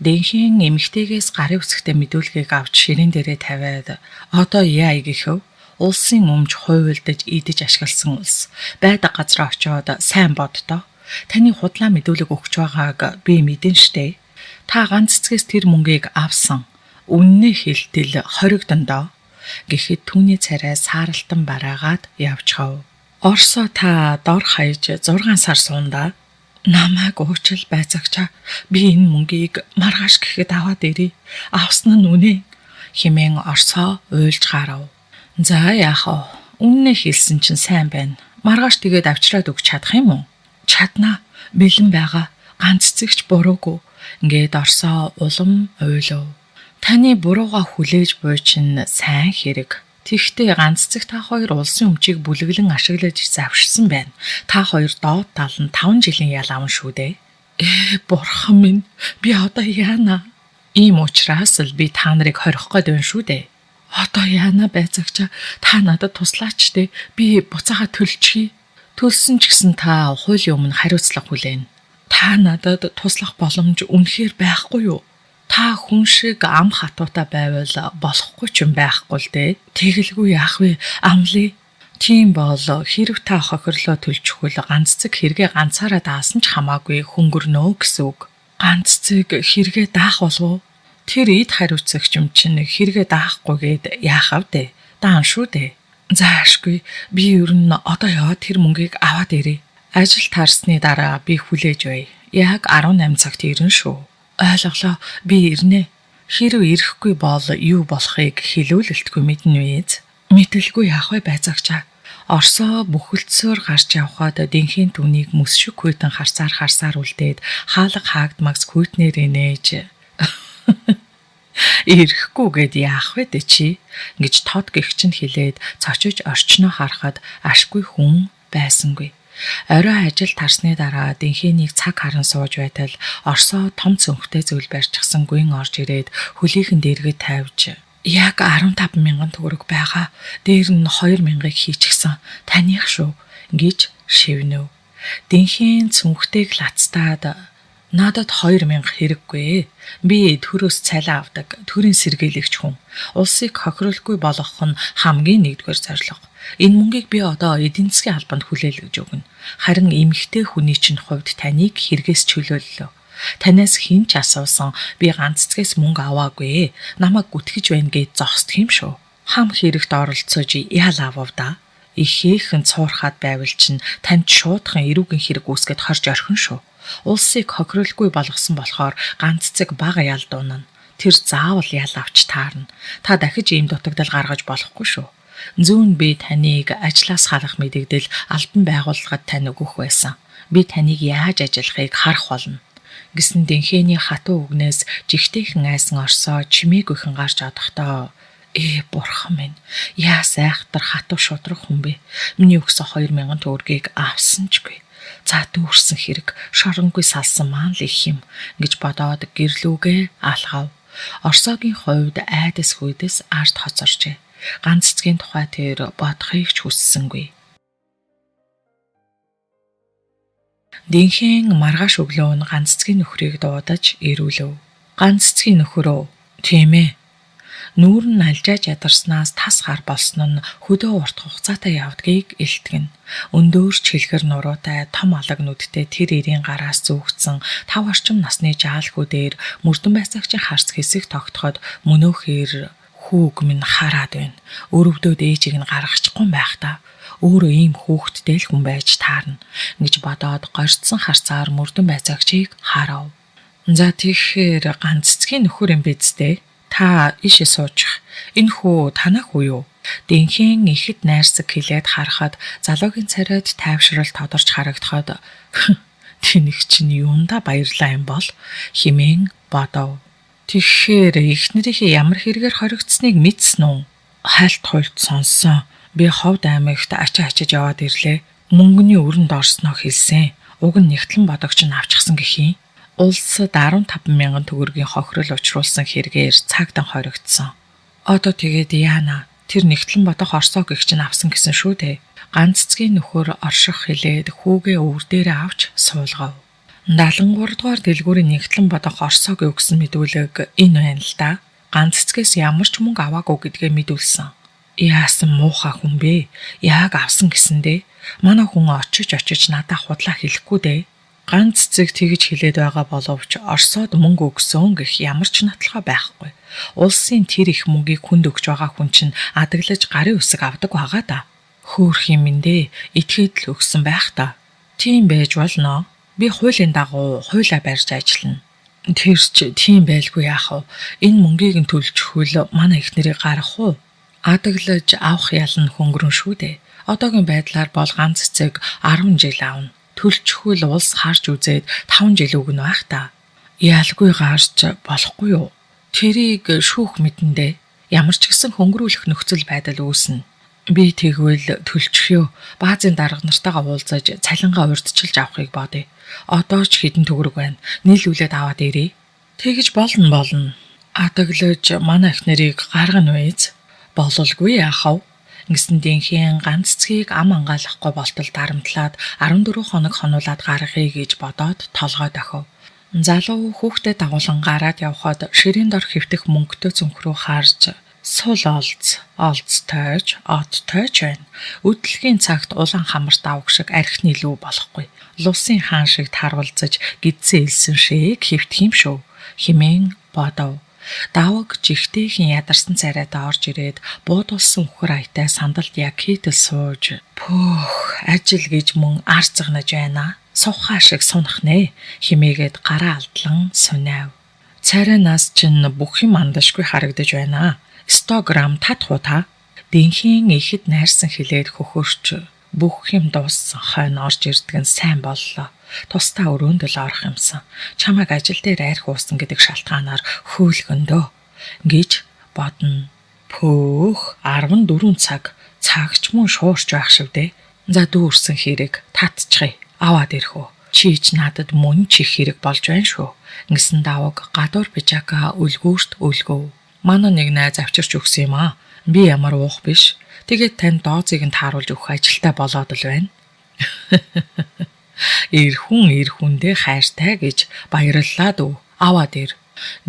Дэнхэн эмэгтэйгээс гарын үсгтээ мэдүүлгийг авч ширээн дээрээ тавиад одоо яа гэхв? Улсын өмч хуйлдаж идэж ашигласан улс. Байдаг газраа очиод сайн боддоо. Таны худлаа мэдүүлэг өгч байгааг би мэдэн штэ. Та ганц цэцгээс тэр мөнгийг авсан. Үннээ хэлтэл хоригдондоо. Гэхэд түүний царай сааралтан бараагаад явчихав. Оросоо та дор хаяж 6 сар суунда. Намайг уучил байцаагчаа. Би энэ мөнгийг маргааш гэхэд аваад ирье. Авсан нь үнэ хэмээн Оросоо уйлж гарав. За яах вэ? Үннээ хэлсэн чинь сайн байна. Маргааш тэгээд авчраад өгч чадах юм уу? Чаднаа. Бэлэн байгаа. Ганц цэгч буруугүй. Ингээд Оросоо улам уйлав. Таны бурууга хүлээж буй чинь сайн хэрэг. Тэгтээ ганц цэг та хоёр улсын өмчийг бүлэглэн ашиглаж завшсан байна. Та хоёр доод тал нь 5 жилийн ял аван шүү дээ. Бурхан минь, би одоо яана? Ийм учраас л би та нарыг хорих гээд байна шүү дээ. Одоо яана байцаагчаа, та надад туслаач дээ. Би буцаага төлчихье. Төлсөн ч гэсэн та хуулийн өмнө хариуцлага хүлээнэ. Та надад туслах боломж үнэхээр байхгүй юу? Та хүн шиг ам хатуутай байвал болохгүй ч юм байхгүй л дээ. Тэгэлгүй яах вэ? Амлий. Тийм бол хэрв та хохирлоо төлчихвөл ганц цэг хэрэгээ ганцаараа даасан ч хамаагүй хөнгөрнөө гэсэн үг. Ганц цэг хэрэгээ даах болов уу? Тэр эд хариуцагч юм чинь хэрэгээ даахгүйгээд яах вэ? Даан шүү дээ. Заашгүй. Би ер нь одоо яваад тэр мөнгийг аваад ирье. Ажил таарсны дараа би хүлээж бай. Яг 18 цагт ирнэ шүү. Ойлголоо. Би ирнэ. Хэрв ирэхгүй бол юу болохыг хэлүүлэлтгүй мэднэ вэз. Мэдэлгүй яах вэ байцаагчаа? Оросоо бүхэлдсөөр гарч явхад Дэнхэн түүнийг мэс шиг хүйтэн харсаар үлдээд хаалга хаагдмагс хүйтнэр инээж ирэхгүй гэд яах вэ дэ чи гэж тод гэгч нь хэлээд цочиж орчноо харахад ашгүй хүн байсангүй. Орой ажил тарсны дараа Дэнхэнийг цаг харан сууж байтал Оросоо том цөнхтэй зүйл барьчихсан гүн орж ирээд хөлийнхэн дээргээ тавьж яг 15,000 төгрөг байгаа. Дээр нь 2,000-ыг хийчихсэн. Таних шүү гэж шивнэв. Дэнхийн цүнхтэйг лацтаад надад 2000 хэрэггүй. Би төрөөс цалин авдаг, төрийн сэргийлэгч хүн. Улсыг хохируулахгүй болгох нь хамгийн нэгдүгээр зорилго. Энэ мөнгийг би одоо эдийн засгийн албанд хүлээлгэж өгнө. Харин эмэгтэй хүний чинь хувьд таныг хэрэгээс чөлөөллөө. Танаас хэн ч асуусан би ганц цэгээс мөнгө аваагүй. Намайг гүтгэж байна гэж зогсдог юм шүү. Хам хэрэгт оролцож яал авав да. Ихээхэн цуурхаад байвал чинь танд шуудхан эрүүгийн хэрэг үүсгээд хорж орхин шүү. Улсыг хохируулгүй болгосон болохоор ганц цэг бага ял дуунана. Тэр заавал ял авч таарна. Та дахиж ийм дутагдал гаргаж болохгүй шүү. Зүүн би таныг ажлаас халах мэдэгдэл албан байгууллагад тань өгөх байсан. Би таныг яаж ажиллахыг харах болно. Гэсэн Дэнхээний хатуу үгнээс жигтэйхэн айсан орсоо чимээгүйхэн гарч одохдоо бурхан минь, яа сайхтар хатуу шудраг хүн бэ. Миний өгсөн 2000 төгрөгийг авсан чгүй. За дүүрсэн хэрэг шоронгүй салсан маань л их юм гэж бодоод гэрлүүгээ алхав. Орсоогийн хувьд айдас хүйдэс ард хоцорчээ. Ганц цэгийн тухай тэр бодохыг ч хүссэнгүй. Дэнхэн маргааш өглөө нь ганц цэгийн нөхрийг дуудаж ирүүлв. Ганц цэгийн нөхөрөө, тийм ээ. Нүүр нь альжааж ядарснаас тас гар болсон нь хөдөө урт хугацаатай явдгийг илтгэн. Өндөөр чилгэр нуруутай том алаг нүдтэй тэр ирийн гараас зүүгдсэн 5 орчим насны жаалхүү дээр мөрдөн байцаагчийн харц хэсэг тогтоход мөнөөхөр хүүг минь хараад байна. Өрөвдөөд ээжийг нь гаргачихгүй байх та. Өөрөө ийм хүүхэдтэй л хүн байж таарна гэж бодоод горьцсон харцаар мөрдөн байцаагчийг харав. За тэгэхээр ганц цэгийн нөхөр юм биз дээ. Та ишээ суучих. Энэ хүү танаа хүү юу? Дэнхэн ихэд найрсаг хэлээд харахад залуугийн царайд тайвшрал тодорч харагдахад тэнэг чинь юунда баярлаа юм бол химэн бодов. Тэгэхээр эхнэрийнхээ ямар хэрэгээр хоригдсныг мэдсэн үү? Хайлт хуйлт сонссон. Би Ховд аймагт ачаа ачиж яваад ирлээ. Мөнгөний өрөнд орсноо хэлсэн. Уг нь нэгтлэн бодогч нь авчихсан гэхий. Улсад 15,000 төгрөгийн хохирол учруулсан хэрэгээр цагдан хоригдсон. Одоо тэгээд яана? Тэр нэгтлэн бодох орсоо гэгч нь авсан гэсэн шүү дээ. Ганц цэгийн нөхөр орших хэлээд хүүгээ өвөр дээрээ авч суулгав. 73 дугаар дэлгүүрийн нэгтлэн бодох орсоог өгсөн мэдүүлэг энэ байна л да. Ганц цэгээс ямар ч мөнгө аваагүй гэдгээ мэдүүлсэн. Яасан муухай хүн бэ? Яг авсан гэсэндээ манай хүн очиж надад худлаа хэлэхгүй дээ. Ганц цэг тэгж хэлээд байгаа боловч Оросод мөнгө өгсөн гэх ямар ч нотолгой байхгүй. Улсын тэр их мөнгийг хүнд өгч байгаа хүн чинь адаглаж гарын үсэг авдаг байгаа да. Хөөх юм индээ этгээд л өгсөн байх та. Тийм байж болно. Би хуулийн дагуу хуулиа барьж ажиллана. Тэр ч тийм байлгүй яах вэ? Энэ мөнгийг нь төлчихвөл манай эхнэрийг гарах уу? Адаглаж авах ял нь хөнгөрөн шүү дээ. Одоогийн байдлаар бол ганц цэг 10 жил аавна. Төлчихвөл улс харж үзээд 5 жил өгнө байх та. Ялгүй гарч болохгүй юу? Тэрийг шүүх мэдэндээ ямар ч гэсэн хөнгөрүүлэх нөхцөл байдал үүснэ. Би тэгвэл төлчихё. Баазын дарга нартайгаа уулзаж цалингаа урьдчилж авахыг бодъё. Одоо ч хэдэн төгрөг байна. Нийлүүлээд аваад ирье. Тэгж болно. Адаглаж манай эхнэрийг гаргана үз. Бололгүй яахав? Ингэсэн Дэнхэн ганц цэгийг ам ангаалахгүй болтол дарамтлаад 14 хоног хонуулаад гаргахыг гэж бодоод толгой дохив. Залуу хүүхдэд дагуулan гараад явхад ширийн дор хэвтэх мөнгөтэй цүнх рүү харж сул олц тойж байна. Үдлэгийн цагт улаан хамарт авах шиг архины лүү болохгүй. Лусын хаан шиг тарвалзаж гидсэн элсэн шиг хэвтэх юм шүү. Химэн бодов. Даваг жигтэйхэн ядарсан царайдаа орж ирээд буудулсан үхэр аятай сандалд яг хийтэл сууж ажил гэж мөн арцгнаж байна. Сухаа шиг сунах нэ химээгээд гараа алдлан суниав. Царайнаас чинь бүх юм андашгүй харагдаж байна. 100 грамм татхуу та. Дэнхэн ихэд найрсан хэлээд хөхөрч бүх юм дууссан хойно орж ирдэг нь сайн боллоо. Тусдаа өрөөндөл орох юмсан. Чамайг ажил дээр арх уусан гэдэг шалтгаанаар хөөлгөндөө гэж бодно. 14 цагч мөн шуурч байх шив дээ. За дүүрсэн хэрэг татчихъя. Аваад ирэх үү. Чийч надад мөн чих хэрэг болж байна шүү. Ингэсэн даваг гадуур бижака үлгүүрт үлгөв. Манай нэг найз авчирч өгсөн юм аа. Би ямар уух биш. Тэгээд тань дооцыг нь тааруулж өгөх ажилтай болоод л байна. Эрхэндээ хайртай гэж баярлалаа дөө. Аваад ир.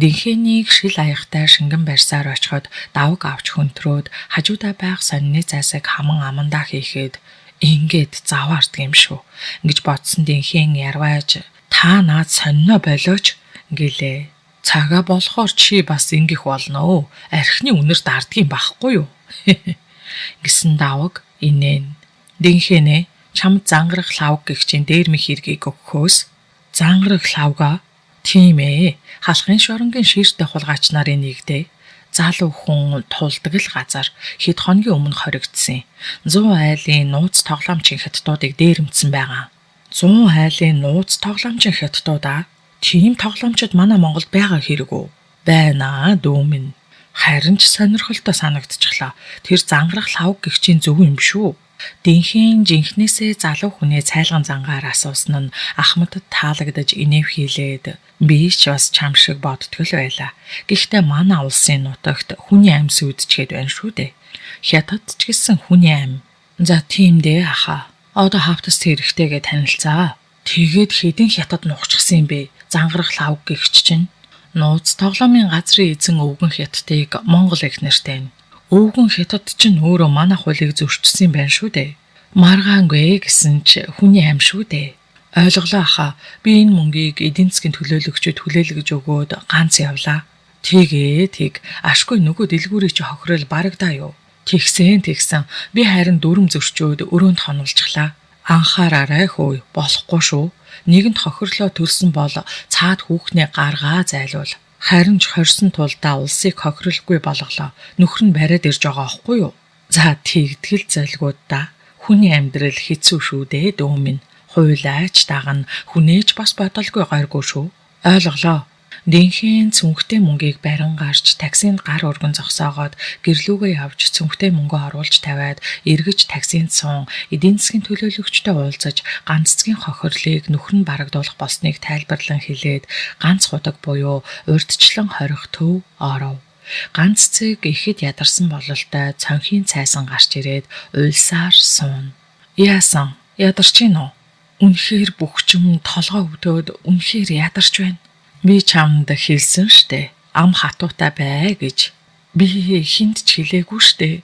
Дэнхээнийг шил аяхтай шингэн барьсаар очиход давг авч хөнтрөөд хажуудаа байх сонины цайсыг хаман амандаа хийхэд ингээд заваардаг юм шүү. Ингэж бодсон Дэнхэн ярвайж та наад сонино болооч гэлээ. Цагаа болохоор чи бас ингэх болно өө. Архины үнэр дардгийн байхгүй юу? Гэсэн давг инээн. Дэнхэнэ чамд зангарах лавг гэх чинь дээрми хэргийг өгөхөөс зангарах лавга тийм ээ. Халахын шоронгийн ширт хулгайч нарын нэгдээ. Залуу хүн тулдаг л газар хэд хоногийн өмнө хоригдсан. 100 айлын нууц тоглоомчийн хятадуудыг дээрэмдсэн байгаа. 100 айлын нууц тоглоомчийн хятадуудаа тийм тоглоомчид манай Монголд байгаа хэрэг үү? Байна дүүмэн. Харин ч сонирхолтой санагдчихлаа. Тэр зангарах лавг гэх чинь зөв юм шүү. Дэнхэн жинхнээсээ залуу хүнээ цайлган зангаар асуусан нь Ахмадд таалагдаж инэвхийлээд би ч бас чам шиг бодтгол байла. Гэхдээ манай улсын нутагт хүний ам сүдчихэд байна шүү дээ. Хятад ч гэсэн хүний ам. За тийм дээ аха. Одоо хавтас хэрэгтэй гэж танилцаа. Тэгээд хэдэн хятад нухчихсан юм бэ? Зангарах лавг гэгч чинь нууц тоглоомын газрын эзэн өвгөн хятадыг Монгол их нэртэй. Өвгөн хятад чинь өөрөө манай хуулийг зөрчсөн юм байна шүү дээ. Маргаангүй гэсэн ч хүний ам шүү дээ. Ойлголоо аха. Би энэ мөнгийг эдийн засгийн төлөөлөгчөд хүлээлгэж өгөөд ганц явлаа. Тийг ашгүй нөгөө дэлгүүрийг чи хохирол барагдаа юу? Тэгсэн. Би харин дүрм зөрчөөд өрөөнд хонолжглаа. Анхаараарай хөөе. Болохгүй шүү. Нэгэнд хохирлоо төрсөн бол цаад хүүхнээ гаргаа зайлуул. Харин ч хорсон тулдаа улсыг хохиролгүй болголоо. Нөхөр нь бариад ирж байгаа аахгүй юу? За тэгтгэл залгууд да. Хүний амьдрал хэцүү шүү дээ дөөмин. Хуйлаач дагна хүнээж бас бодолгүй гойргүй шүү. Ойлголоо. Дэнхэн цүнхтэй мөнгийг барин гарч таксинд гар өргөн зогсоогоод гэрлүүгээ явж цүнхтэй мөнгө оруулж тавиад эргэж таксинд суун эдийн засгийн төлөөлөгчтэй уулзаж ганццгийн хохирлыг нөхөр нь барагдуулах болсныг тайлбарлан хэлээд ганц худаг буюу урдчлан хорих төв оров. Ганц цэг ихэд ядарсан бололтой цонхийн цайсан гарч ирээд уйлсаар суун. Яасан? Ядарч гин үү? Үнэхээр бөхчм толгой өвдөөд үнэхээр ядарч байна. Би чамд хэлсэн штэ. Ам хатуутай бай гэж. Би хинт ч хэлээгүй штэ.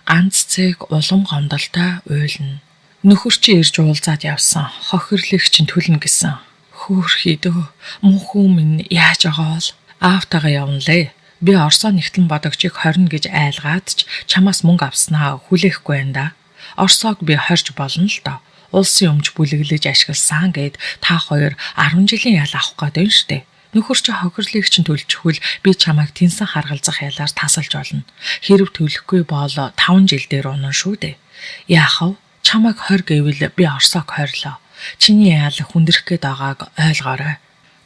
Ганц цэг улам гомдолтой уйлна. Нөхөр чи ирж уулзаад явсан. Хохирлыг чинь төлнө гэсэн. Хөөхидөө мөнхүү минь яаж байгаа бол аавтайгаа явна лээ. Би Оросоо нэгтлэн бодогчийг хорно гэж айлгаад ч чамаас мөнгө авснаа хүлээхгүй байна да. Оросоог би хорж болно л доо. Улсын өмч бүлэглэж ашигласан гэд та хоёр 10 жилийн ял авах гээд байна штэ. Нөхөр чи хохирлыг чинь төлчихвөл би чамайг тэнсэн харгалзах ялаар тасалж болно. Хэрв төлөхгүй бол 5 жил дээр унана шүү дээ. Яах вэ? Чамайг хор гэвэл би Оросоог хорлоо. Чиний ял хүндрэх гээд байгааг ойлгоорой.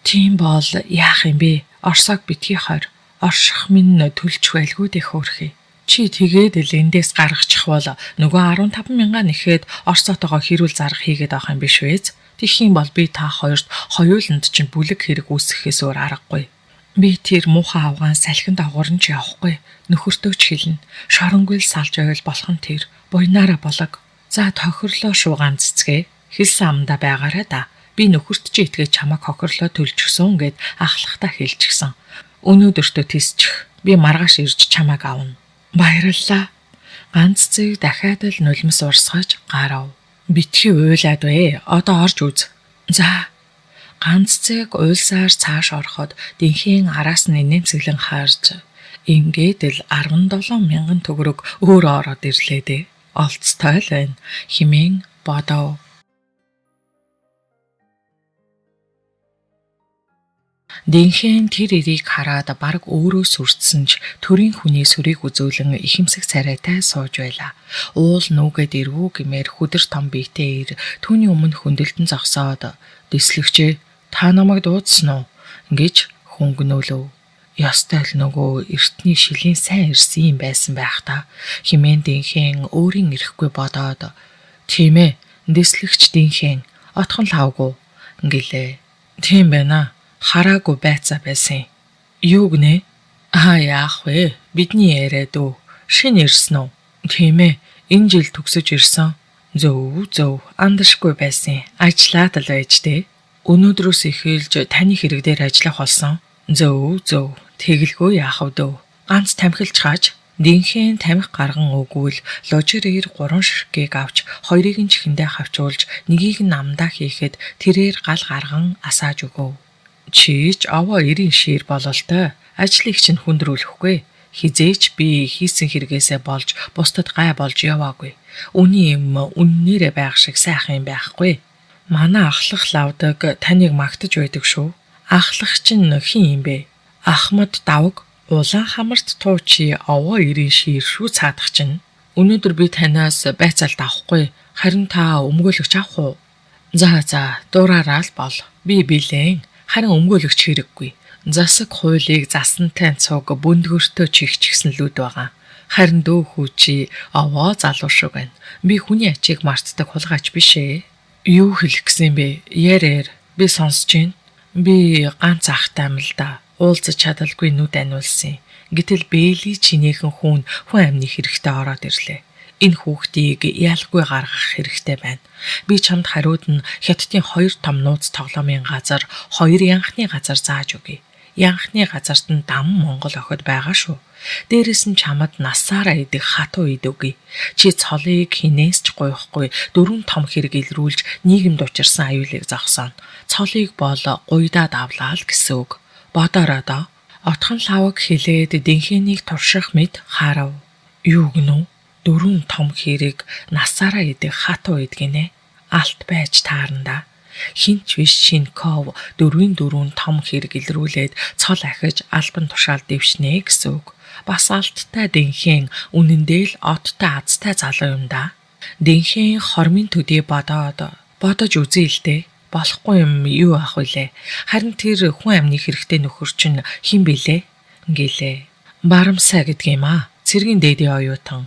Тийм бол яах юм бэ? Оросоог битгий хор. Орших минь төлж байлгүй дээ хөөрхий. Чи тэгээд л эндээс гаргачих бол нөгөө 15 мянган нэхэд Оросоотойгоо хэрүүл зарга хийгээд авах юм биш үү? Тэгэх юм бол би та хоёрт хоёуланд чинь бүлэг хэрэг үүсгэхээс өөр аргагүй. Би тэр муухай авгаан салхинд агуурн ч явахгүй. Нөхөртөө ч хэлнэ. Шоронгүй л салж байвал болох нь тэр. Буйнаараа болог. За тохирлоо шүү ганц цэцгээ. Хэлсэн амдаа байгаарай да. Би нөхөрт чи итгээ чамайг хохирлоо төлчихсөн гэд ахлахтаа хэлчихсэн. Өнөөдөртөө тисчих. Би маргааш ирж чамайг авна. Баярлалаа. Ганц цэг дахиад л нулимс урсгаж гарав. Битгий уйлаад вэ. Одоо орж үз. За. Ганц цэг уйлсаар цааш ороход Дэнхэн араас нь нэмсэглэн харж ингээд л 17 мянган төгрөг өөрөө ороод ирлээ дээ. Олцтой л байна. Химэн бодов. Дэнхэн тэр эрийг хараад бараг өөрөө сүрдсэн ч төрийн хүний сүрийг үзүүлэн ихэмсэг царайтай сууж байла. Уул нүгэд эргүү гэмээр хүдэр том биетэй ир түүний өмнө хөндлөлтөн зогсоод "Дэслэгчээ, та намайг дуудсан уу?" гэж хөнгөнөөлөв. Ястай л нөгөө эртний шилийн сайн ирсэн юм байсан байх та. Химэн Дэнхэн өөрийн ирэхгүй бодоод "Тийм ээ, дэслэгч Дэнхэн, отхон лавгүй" гэлээ. "Тийм байна. Хараагүй байцаа байсан. Юу гинэ? Яах вэ? Бидний яриад үү? Шинэ ирсэн үү?" "Тийм ээ, энэ жил төгсөж ирсэн." Зөв андашгүй байсан. Ажлаад л байж дээ. Өнөөдрөөс эхэлж таны хэрэг дээр ажиллах болсон. Зөв. Тэгэлгүй яах вэ дөө. Ганц тамхилч хааж динхэн тамхи гарган өгвөл ложирээр 3 ширхгийг авч хоёрыг нь чихэндээ хавчуулж нэгийг нь намдаа хийхэд тэрээр гал гарган асааж өгөв. Чийч аваа 90 шир бололтой. Ажлыг чинь хүндрүүлэхгүй. Хизээч би хийсэн хэрэгээсээ болж бусдад гай болж яваагүй. Үний юм үннээрээ байх шиг сайхан юм байхгүй. Манай ахлах лавдаг таныг магтаж байдаг шүү. Ахлах чинь хин юм бэ? Ахмад давг улаан хамарт туучи аваа 90 шир шүү цаадах чинь. Өнөөдөр би танаас байцаалт авахгүй. Харин та өмгөөлөгч авах уу? За дуураараа л бол. Би билэн. Харин өмгөөлөгч хэрэггүй. Засаг хуулийг заснантай цуг бүндгөртөө чихчихсэн лүүд байгаа. Харин дөө хүүчи аваа залуу шүү гэн. Би хүний ачийг мартдаг хулгайч биш ээ. Юу хэлэх гэсэн бэ? Ярээр би сонсож байна. Би ганц ахтай юм л да. Уулзаж чадалгүй нүд аниулсан. Гэтэл Бэйли чинийхэн хүн амны хэрэгтэй ороод ирлээ. Энэ хүүхдийг ялгүй гаргах хэрэгтэй байна. Би чамд хариуд нь хятадын 2 том нууц тоглоомын газар 2 янхны газар зааж өгье. Янхны газарт нь дам Монгол охид байгаа шүү. Дээрээс нь чамд насаараа идэх хатуу идэггүй. Чи цолыг хинээс ч гуйхгүй 4 том хэрэг илрүүлж нийгэмд учирсан аюулыг зогсооно. Цолыг бол гуйдаад авлаа л гэсэн үг. Бодороо доо. Отхон лавг хилээд дэнхэнийг турших мэд харав. Юу гэнэ? 4 том хэрэг насаараа идэх хатуу идгэнэ. Алт байж таарна. Хинч биш Шинков 4 том хэрэг илрүүлээд цол ахиж албан тушаал дэвшнэ гэсэн үг. Бас алттай дэнхэн үнэндээ л оттой азтай залуу юм да. Дэнхэн хормын төдий бодож үзье л дээ. Болохгүй юм юу ах вүлээ. Харин тэр хүн амны хэрэгтэй нөхөр чинь хэн бэлээ? Гэлээ. Барамсаа гэдэг юм аа. Цэргийн дээдийн оюутан.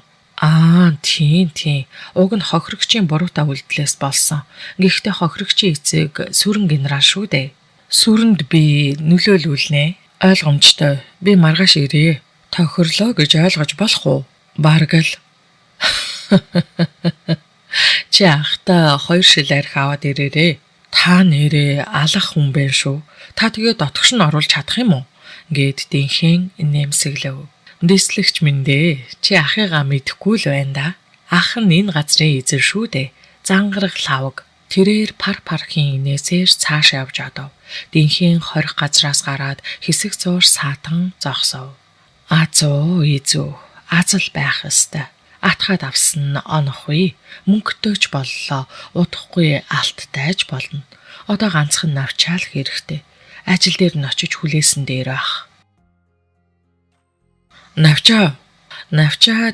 Тийм. Уг нь хохирогчийн буруутай үйлдэлээс болсон. Гэхдээ хохирогчийн эцэг сүрэн генерал шүү дээ. Сүрэнд би нөлөөлүүлнэ. Ойлгомжтой. Би маргааш ирье. Тохирлоо гэж ойлгож болох уу? Бараг л. Чи ахта 2 шил арх аваад ирээрээ. Та нэрээ алах хүн байна шүү. Та тэгээ дотгош нь оруулж чадах юм уу? Гэд дэнхэн нэмсэглэв. Дэслэгч минь дээ. Чи ахыгаа мэдэхгүй л байна да. Ах нь энэ газрын эзэн шүү дээ. Зангараг лавг. Тэрээр пархийн инээсээр цааш явж одов. Дэнхэн 20 газраас гараад хэсэг зуур саатан зогсов. Эзүү. Азал байх ёстой. Атгаад авсан онохгүй. Мөнгөтэйч боллоо. Удахгүй алттайж болно. Одоо ганцхан навчаал хэрэгтэй. Ажил дээр нь очиж хүлээсэн дээр ах. Навчаа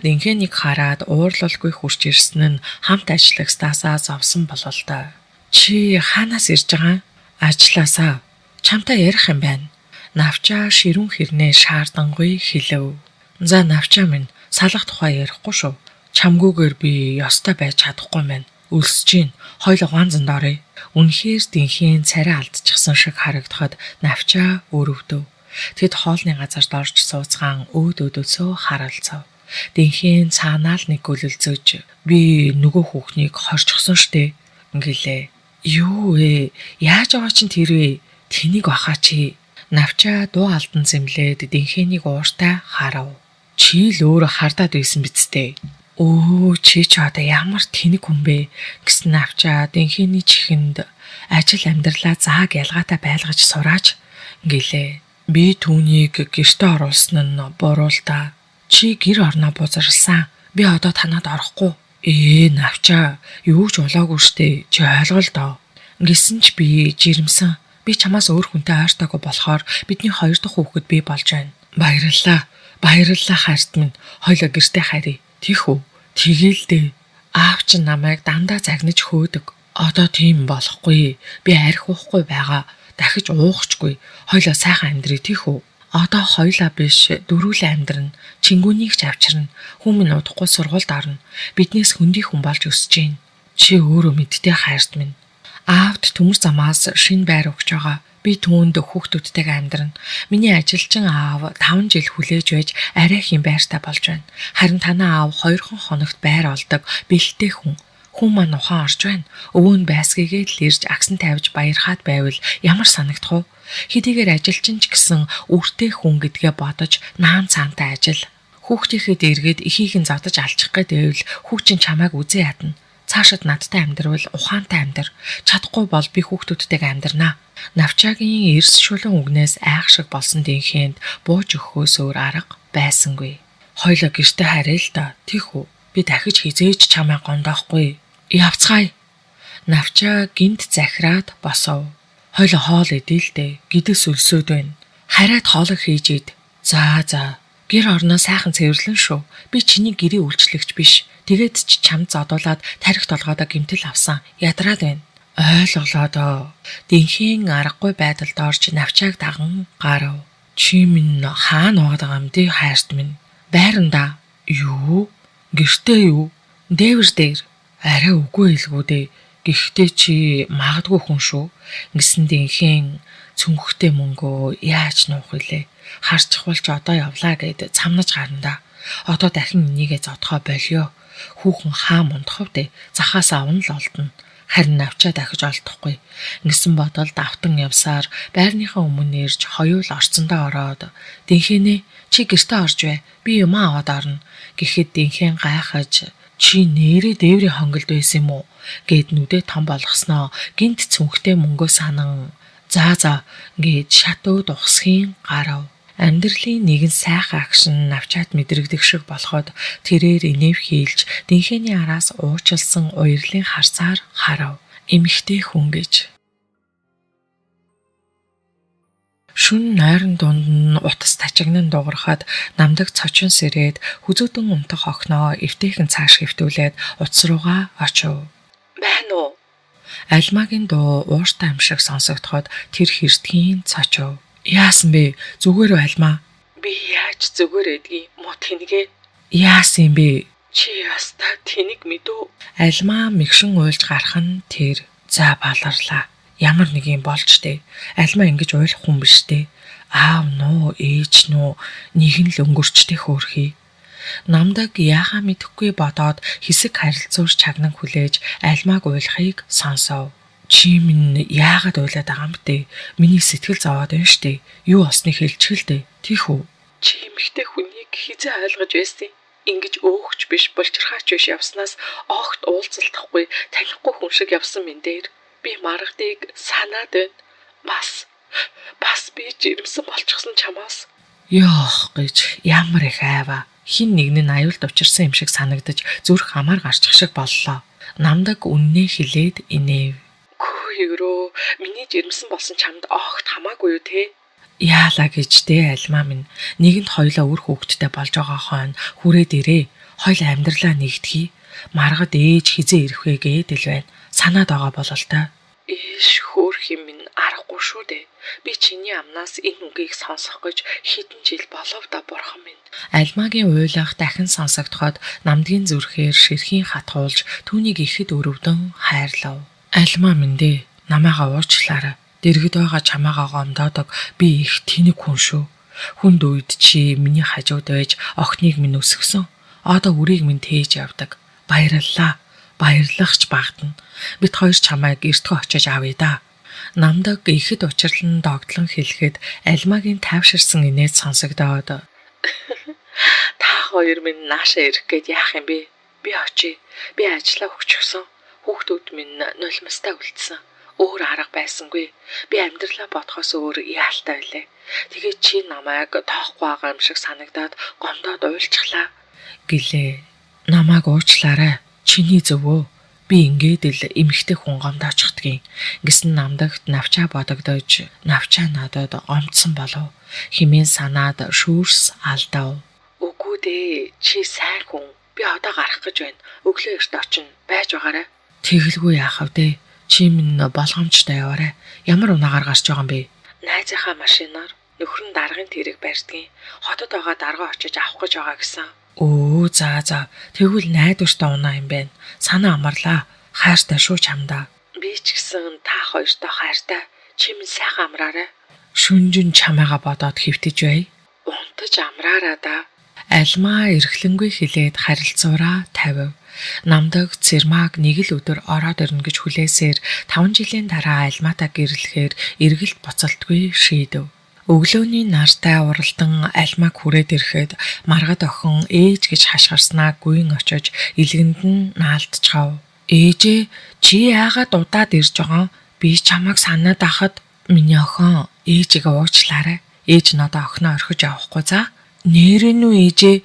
дэнхэнийг хараад уурлалгүй хурж ирсэн нь хамт ажиллагсдаасаа зовсон болол та. Чи хаанаас ирж байгаа? Ажлаасаа. Чамтай ярих юм байна. Навчаа ширүүн хэрнээ шаардангуй хэлэв. За навчаа минь салах тухай ярихгүй шүү. Чамгүйгээр би ёстой байж чадахгүй байна. Өлсөж гин. Хойлоо ганзанд орё. Үнэхээр дэнхэн царай алдчихсан шиг харагдахад навчаа өрөвдөв. Тэд хоолны газарт орж сууцгаан өөдөөсөө харалцав. Дэнхэн цаанаа л нэг гөлөлцөж би нөгөө хүүхнийг хорчихсон штэ гэлээ. Юу вэ? Яаж байгаа чинь тэр вэ? Тэнийг бахаа чи. Навчаа дуу алдан зэмлээд дэнхэнийг ууртай харав. Чи л өөрөө хардаад байсан биз дээ. Чи ч одоо ямар тэнэг хүн бэ гэсэн навчаа дэнхэний чихэнд ажил амьдралаа зааг ялгаатай байлгаж сураач гэлээ. Би түүнийг гэртээ оруулсан нь буруу л да. Чи гэр орноо бузарлсан. Би одоо танад орохгүй. Навчаа юу ч болоогүй штэ. Чи ойлгол доо. Гэсэн ч би жирэмсэн. Би чамаас өөр хүнтэй ойртойгоо болохоор бидний 2 дахь хүүхэд бий болж байна. Баярлалаа хайрт минь. Хойлоо гэртээ харъя. Тийх үү? Тэгээл дээ. Аав чинь намайг дандаа загнаж хөөдөг. Одоо тийм болохгүй. Би арх уухгүй байгаа. Дахиж уухчгүй. Хойлоо сайхан амьдрий тийх үү? Одоо хойлоо биш дөрүүлээ амьдрна. Чингүнийг ч авчирна. Хүмүүс удахгүй сургуульд орно. Биднээс хөндөй хүн болж өсөж гин. Чи өөрөө мэдтэй хайрт минь. Аавд төмөр замаас шинэ байр өгч байгаа. Би түүнд хүүхдүүдтэйгээ амьдрна. Миний ажилчин аав 5 жил хүлээж байж арай их юм байртай болж байна. Харин танаа аав 2 хоногт байр олдог бэлтэй хүн. Хүн маань ухаан орж байна. Өвөө нь байсгийгээ л ирж агсан тавьж баярхаад байвал ямар санагдах вэ? Хэдийгээр ажилчин ч гэсэн үртэй хүн гэдгээ бодож наан цаантай ажил. Хүүхдийнхээ дэргэд эхийг нь зодож алчих гээд байвал хүүчин чамайг үзээ ядна. Цаашид надтай амьдрал ухаантай амьдр. Чадахгүй бол би хүүхдүүдтэйг амьдрнаа. Навчаагийн эрс шулан үгнээс айх шиг болсон дэнхэнд бууж өгөхөөс өөр арга байсангүй. Хойлоо гэртээ харъя л да. Тийх үү. Би дахиж хизээж чамайг гондоохгүй. Явцгаая. Навчаа гинт захираад босов. Хойлоо хоол идэл дээ. Гидэс өлсөд байна. Хараад хоолоо хийж ид. За. Гэр орноо сайхан цэвэрлэн шүү. Би чиний гэрээ үйлчлэгч биш. Тэгээд ч чамд зодуулаад тарих толгойдоо гимтэл авсан. Ядраад байна. Ойлголоо доо. Дэнхийн аргагүй байдалд орж навчааг даган гарав. Чи минь хаана байгаа юм дэ хайрт минь. Байранда. Юу? Гэртээ юу? Дээвэр дээр. Арай үгүй хэлгүү дээ. Гэхдээ чи магадгүй хүн шүү. Ингэсэн дэнхийн цүнхтэй мөнгөө яаж нуух вүлээ? Харчих болж одоо явлаа гэд цамнаж гарна да. Одоо дахин энийгээ зодхоо болио. Хүүхэн хаа мундахв дээ. Захаас авна л олдно. Харин навчаа дахиж олдохгүй. Ингэсэн бодолд автан явсаар байрныхаа өмнө ирж хоёул орцондоо ороод дэнхэнэ чи гэртээ орж бай. Би юм аваад орно. Гэхэд дэнхэн гайхаж чи нэрээ дээврийн хонгилд байсан юм уу гэд нүдээ том болгосноо гинт цүнхтэй мөнгөө санан за гэд шатууд ухсхийн гарав. Амьдралын нэгэн сайхан агшин навчаад мэдрэгдэх шиг болоход тэрээр инэв хийлж дэнхэний араас уучлсан уярлын харцаар харав. Эмэгтэй хүн гэж. Шүн нойрон дунд нь утас тачигнан дуурахад намдаг цочин сэрээд хүзүүтэн унтах охиноо эвтэйхэн цааш хэвтүүлээд утас руугаа очив. Байна уу? Альмагийн дуу ууртай юм шиг сонсогдоход тэр хэртгийн цочив. Яасан бэ? Зүгээр үү Альма? Би яаж зүгээр эдгий? Муу тэнэгэ. Яасан бэ? Чи ястаа тэнэг мэдүү? Альма мэгшин уйлж гарах нь тэр. За баларлаа. Ямар нэг юм болж тээ. Альма ингэж уйлах хүн биш тээ. Аав нуу, ээж нуу, нэг нь л өнгөрчтэй хөөрхий. Намдаг яахаа мэдэхгүй бодоод хэсэг харилцуур чагнан хүлээж Альмаг уйлахыг сонсов. Чи минь яагаад уйлаад байгаа юм бэ? Миний сэтгэл зовоод байна штэ. Юу осныг хэлчихэл дээ. Тийх үү? Чи эмэгтэй хүнийг хизээ ойлгож байсан. Ингэж өөхч биш, булчирхаач биш явснаас огт уулзалтахгүй, танихгүй хүн шиг явсан минь дээр. Би маргадыг санаад байна. Бас би жирэмсэн болчихсон чамаас. Ёох гэж ямар их айва. Хин нэг нь аюулд учирсан юм шиг санагдаж зүрх хамаар гарчих шиг боллоо. Намдаг үннээ хэлээд инэв. Хөөе, миний жирэмсэн болсон чамд огт хамаагүй юу те? Яалаа гэж дээ Альма минь. Нэгэнд хоёлаа үр хүүхэдтэй болж байгаа хойно хүрээд ирээ. Хоёул амьдралаа нэгтгэе. Маргад ээж хизээ ирэх вэ гэдэл байна. Санаад байгаа бололтой. Ээш хөөх юм минь аргагүй шүү дээ. Би чиний амнаас энэ үгийг сонсох гэж хэдэн жил болов да бурхан минь. Альмагийн уйлах дахин сонсогдоход намдгийн зүрхээр ширхийн хатгуулж түүнийг ихэд өрөвдөн хайрлав. Альма минь дээ. Намайгаа уучлаарай. Дэргэд байгаа чамаагаа гомдоодог би их тэнэг хүн шүү. Хүнд үед чи миний хажууд байж охиныг минь өсгсөн. Одоо үрийг минь тээж явдаг. Баярлалаа. Баярлахч багтана. Бид хоёр чамайг эртгөө очиж авъя да. Намдаг ихэд учирлан догтлон хэлэхэд Альмагийн тайвширсан инээд сонсогдоод. Та хоёр минь наашаа ирэх гээд яах юм бэ? Би очие. Би ажиллаа өгчихсөн. Хүүхдүүд минь нулимстай үлдсэн. Өөр арга байсангүй. Би амьдралаа бодхоос өөр яалтай байлаа. Тэгээд чи намайг тоохгүй байгаа юм шиг санагдаад гомдоод уйлчихлаа. Гэлээ. Намайг уучлаарай. Чиний зөвөө. Би ингээд л эмэгтэй хүн гомдоочихдгийг. Гэсэн намдагт навчаа бодогдож, навчаа надад гомдсон болов. Химэн санаад шүүрс алдав. Үгүй дээ. Чи сайн хүн. Би одоо гарах гэж байна. Өглөө эрт очино. Байж байгаарай. Тэгэлгүй яах вэ? Чи минь болгоомжтой яваарай. Ямар унаагаар гарч байгаа юм бэ? Найзынхаа машинаар нөхөр нь даргын тэрэг барьдгийн. Хотод байгаа дарга очиж авах гэж байгаа гэсэн. Өө за. Тэгвэл найдвартай унаа юм байна. Санаа амарлаа. Хайртай шүү чамдаа. Би ч гэсэн та хоёртой хайртай. Чи минь сайхан амраарай. Шүнжин чамайгаа бодоод хэвтэж бай. Унтаж амраараа да. Альма эрхлэнгүй хэлээд харилцуураа тавив. Намдаг Цэрмааг нэг л өдөр ороод ирнэ гэж хүлээсээр 5 жилийн дараа Альматаа гэрлэхээр эргэлт буцалтгүй шийдэв. Өглөөний нартай уралдан Альмааг хүрээд ирэхэд Маргад охин ээж гэж хашгирснаа гүйн очиж илгэнд нь наалдчихав. Ээжээ чи яагаад удаад ирж байгаа? Би чамайг санаад ахад миний охин ээжигээ уучлаарай. Ээж надаа охиноо орхиж явахгүй за. Нэрэн үү ээжээ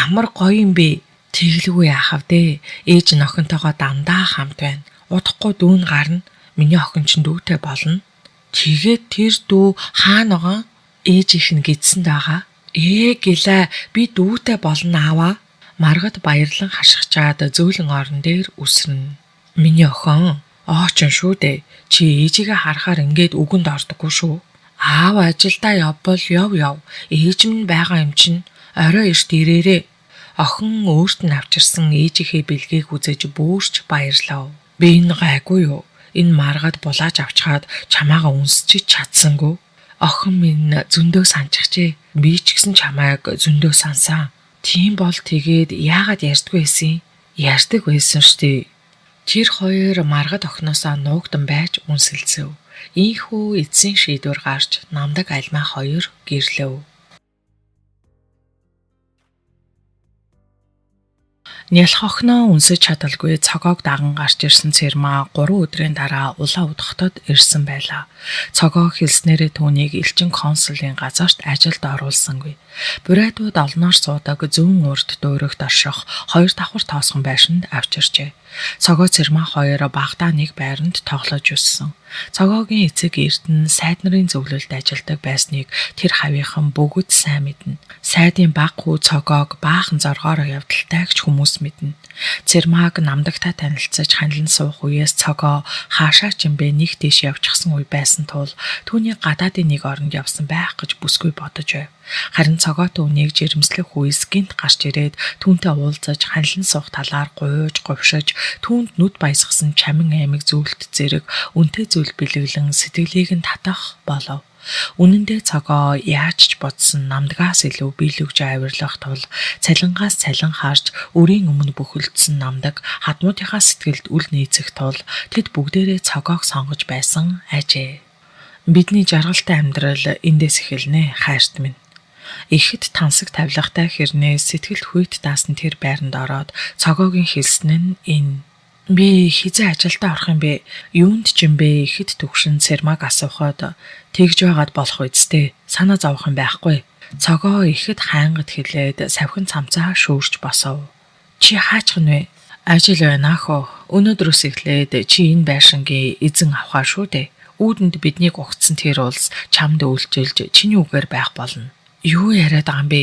ямар гоё юм бэ? Тэглгүй яахав дээ. Ээж нь охинтойгоо дандаа хамт байна. Удахгүй дүүн гарна. Миний охин ч дүүтэй болно. Тэгээд тэр дүү хаана байгаа? Ээж их нь гидсэнд байгаа. Гэлээ би дүүтэй болно ааваа. Маргад баярлан хашгичаад зөөлөн орон дээр үсрэнэ. Миний охин оочин шүү дээ. Чи ээжигээ харахаар ингээд үгэнд ордоггүй шүү. Аав ажилдаа явбал яв. Ээж минь байгаа юм чинь орой эрт ирээрээ. Охин өөрт нь авчирсан ээжийнхээ бэлгийг үзэж бөөрч баярлав. Би энэ гайгүй юу? Энэ Маргад булааж авчгаад чамаага үнсчиж чадсангүй. Охин минь зөндөө санчихжээ. Би ч гэсэн чамайг зөндөө сансан. Тийм бол тэгээд яагаад ярьдгүй байсан? Ярьдаг байсан штэ. Тэр хоёр Маргад охиноосоо нуугдан байж үнсэлцэв. Ийхүү эцсийн шийдвэр гарч Намдаг Альмаа хоёр гэрлэв. Нялх охиноо үнсэж чадалгүй цогоог даган гарч ирсэн Цэрмаа 3 өдрийн дараа улаан удахтад ирсэн байлаа. Цогоо хэлснээрээ түүнийг элчин консулын газарт ажилд оруулсангүй. Бурайдууд олноор суудаг зүүн урд дөөрөгт орших 2 давхар тоосхон байшинд авчирчээ. Цогоо Цэрмаа хоёр багадаа нэг байранд тоглож өссөн. Цогоогийн эцэг эрдэнэ сайд нарын зөвлөлд ажилладаг байсныг тэр хавийнхан бүгд сайн мэднэ. Сайдын баг хүү цогоог баахан зоргоороо явдалтай гэж хүмүүс мэднэ. Цэрмааг Намдагтай танилцаж ханилан суух үеэс цогоо хаашаа ч юм бэ нэг тийш явчихсан үе байсан тул түүний гадаадын нэг оронд явсан байх гэж бүсгүй бодож байв. Харин цогоо түүнийг жирэмслэх үеэс гинт гарч ирээд түүнтэй уулзаж ханилан суух талаар гуйж говшиж түүнд нүд баясгасан чамин аймаг зөвлөлт зэрэг үнэтэй зүйл бэлэглэн сэтгэлийг нь татах болов. Үнэн дээр цогоо яаж ч бодсон Намдгаас илүү биелэгж авирлах тул цалингаас цалин харж өрийн өмнө бөхөлдсөн Намдаг хадмуудынхаа сэтгэлд үл нээцэх тул тэд бүгдээрээ цогоог сонгож байсан ажээ. Бидний жаргалтай амьдрал эндээс эхэлнэ хайрт минь. Ихэд тансаг тавилгатай хэрнээ сэтгэлд хүйт даасан тэр байранд ороод цогоогийн хэлсэн нь энэ. Би хизээ ажилдаа орох юм бэ? Юунд ч юм бэ? Ихэд төгшин Цэрмааг асуухад тэгж байгаад болох үсттэй. Санаа зовох юм байхгүй. Цогоо ихэд хайнгад хэлээд савхин цамцаа шүүрч босов. Чи хаачих нь вэ? Ажил байна хөө. Өнөөдрөөс эхлээд чи энэ байшингийн эзэн авахаа шүү дээ. Үүдэнд биднийг угтсан тэр улс чамд үйлчилж чиний үгээр байх болно. Юу яриад байгаа юм бэ?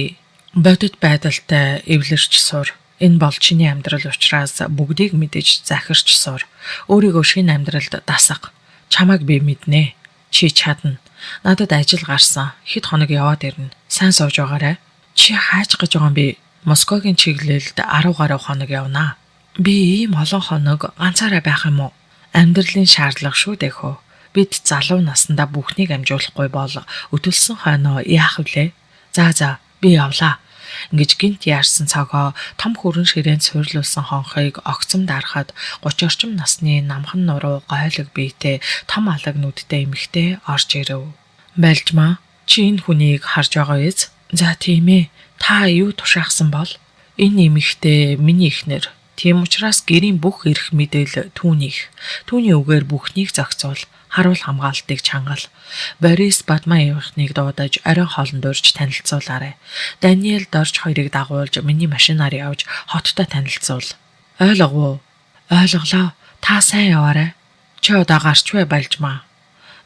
Бодит байдалтай эвлэрч сур. Энэ бол чиний амьдрал учраас бүгдийг мэдэж захирч сур. Өөрийгөө шинэ амьдралд дасга. Чамайг би мэднэ. Чи чадна. Надад ажил гарсан. Хэд хоног яваад ирнэ. Сайн сууж байгаарай. Чи хааж гэж байгаа юм бэ? Москвагийн чиглэлд 10 гаруй хоног явнаа. Би ийм олон хоног ганцаараа байх юм уу? Амьдралын шаардлага шүү дээ хөө. Бид залуу наснда бүхнийг амжуулахгүй бол өтөлсөн хойноо яах вүлээ? За би явлаа. Ингэж гинт яарсан цогоо том хүрэн ширээнд суйрлуулсан хонхыг огцом дарахад 30 орчим насны намхан нуруу гойлог биетэй том алаг нүдтэй эмэгтэй орж ирэв. Байлжмаа чи энэ хүнийг харж байгаа биз? За тийм ээ. Та юу тушаахсан бол? Энэ эмэгтэй миний эхнэр. Тийм учраас гэрийн бүх эрх мэдэл түүнийх. Түүний үгээр бүхнийг зохицуул. Харуул хамгаалтыг чангал. Борис Бадмаевыг дуудаж оройн хоолнд урьж танилцуулаарай. Даниэл Дорж хоёрыг дагуулж миний машинаар явж хоттой танилцуул. Ойлгов уу? Ойлголоо. Та сайн яваарай. Чи одоо гарч бай Байлжмаа.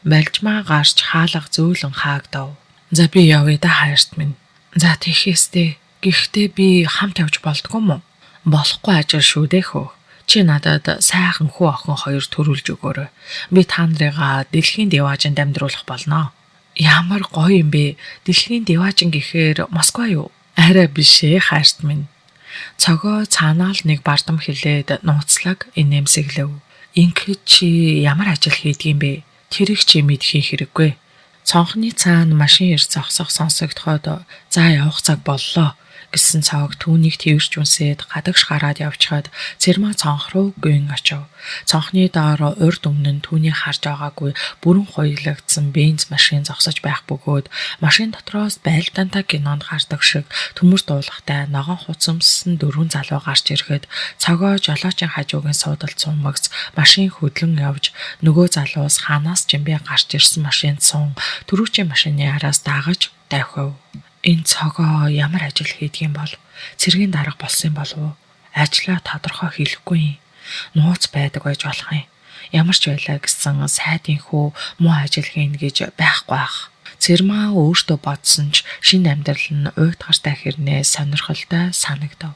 Байлжмаа гарч хаалга зөөлөн хаагдав. За би явъя да хайрт минь. За тийхээстэй. Гэхдээ би хамт явж болдгоо мó? Болохгүй ажил шүү дээ хөө. Чи надад сайхан хүү охин хоёр төрүүлж өгөөрэй. Би та нарыгаа дэлхийн диваажинд амьдруулах болно. Ямар гоё юм бэ? Дэлхийн диваажин гэхээр Москва юу? Арай биш ээ хайрт минь. Цогоо цаанаал нэг бардам хилээд нууцлаг инээмсэглэв. Ингээд чи ямар ажил хийдэг юм бэ? Тэрийг чи мэдхийн хэрэггүй. Цонхны цаана машин ир зогсох сонсогдоход за явах цаг боллоо. гэсэн цог түүнийг тэрж үнсээд гадагш гараад явчихад Цэрмаа цонх руу гүйн очив. Цонхны доор урд өмнө нь түүний харж байгаагүй бүрэн хуйлагдсан бенз машин зогсож байх бөгөөд машин дотроос байлдаантай кинонд гардаг шиг төмөр дуулахтай ногоон хуц өмссөн дөрвөн залуу гарч ирэхэд цогоо жолоочийн хажуугийн суудалд сумагц машин хөдлөн явж нөгөө залуус ханаас жимбэ гарч ирсэн машинд сун түрүүчийн машины араас дагаж давхив. Энэ цогоо ямар ажил хийдгийм бол цэргийн дарга болсон болов уу? Ажлаа тодорхой хэлэхгүй. Нууц байдаг байж болох юм. Ямар ч байлаа гэсэн сайдын хүү муу ажил хийнэ гэж байхгүй бах. Цэрмаа өөртөө бодсон ч шинэ амьдрал нь уйтгартай хэрнээ сонирхолтой санагдав.